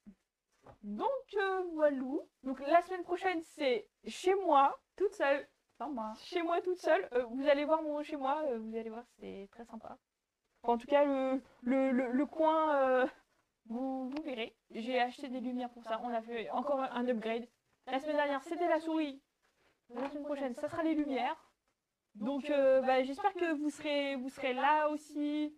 Donc, voilà. Donc, la semaine prochaine, c'est chez moi. Toute seule, sans moi. Chez moi toute seule. Vous allez voir mon chez moi, vous allez voir, c'est très sympa. Enfin, en tout cas, le coin, vous verrez. J'ai acheté des lumières pour ça. On a fait encore un upgrade. La semaine dernière, c'était la souris. La semaine prochaine, ça sera les lumières. Donc, j'espère que vous serez là aussi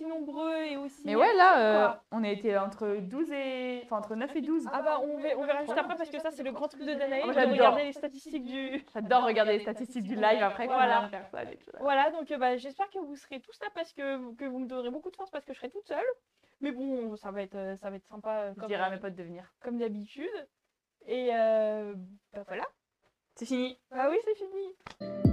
nombreux et aussi. Mais ouais, là, quoi. on a été entre 12 et... Enfin, entre 9 et 12. Ah bah, on verra juste après parce que ça, c'est le grand truc de Danae. Oh, de j'adore. regarder les statistiques du. J'adore regarder les statistiques du live après, Voilà. combien de personnes et tout ça. Voilà, donc j'espère que vous serez tous là parce que vous me donnerez beaucoup de force parce que je serai toute seule. Mais bon, ça va être sympa Je dirais à mes potes de venir. comme d'habitude. Et voilà. C'est fini. Bah oui, c'est fini.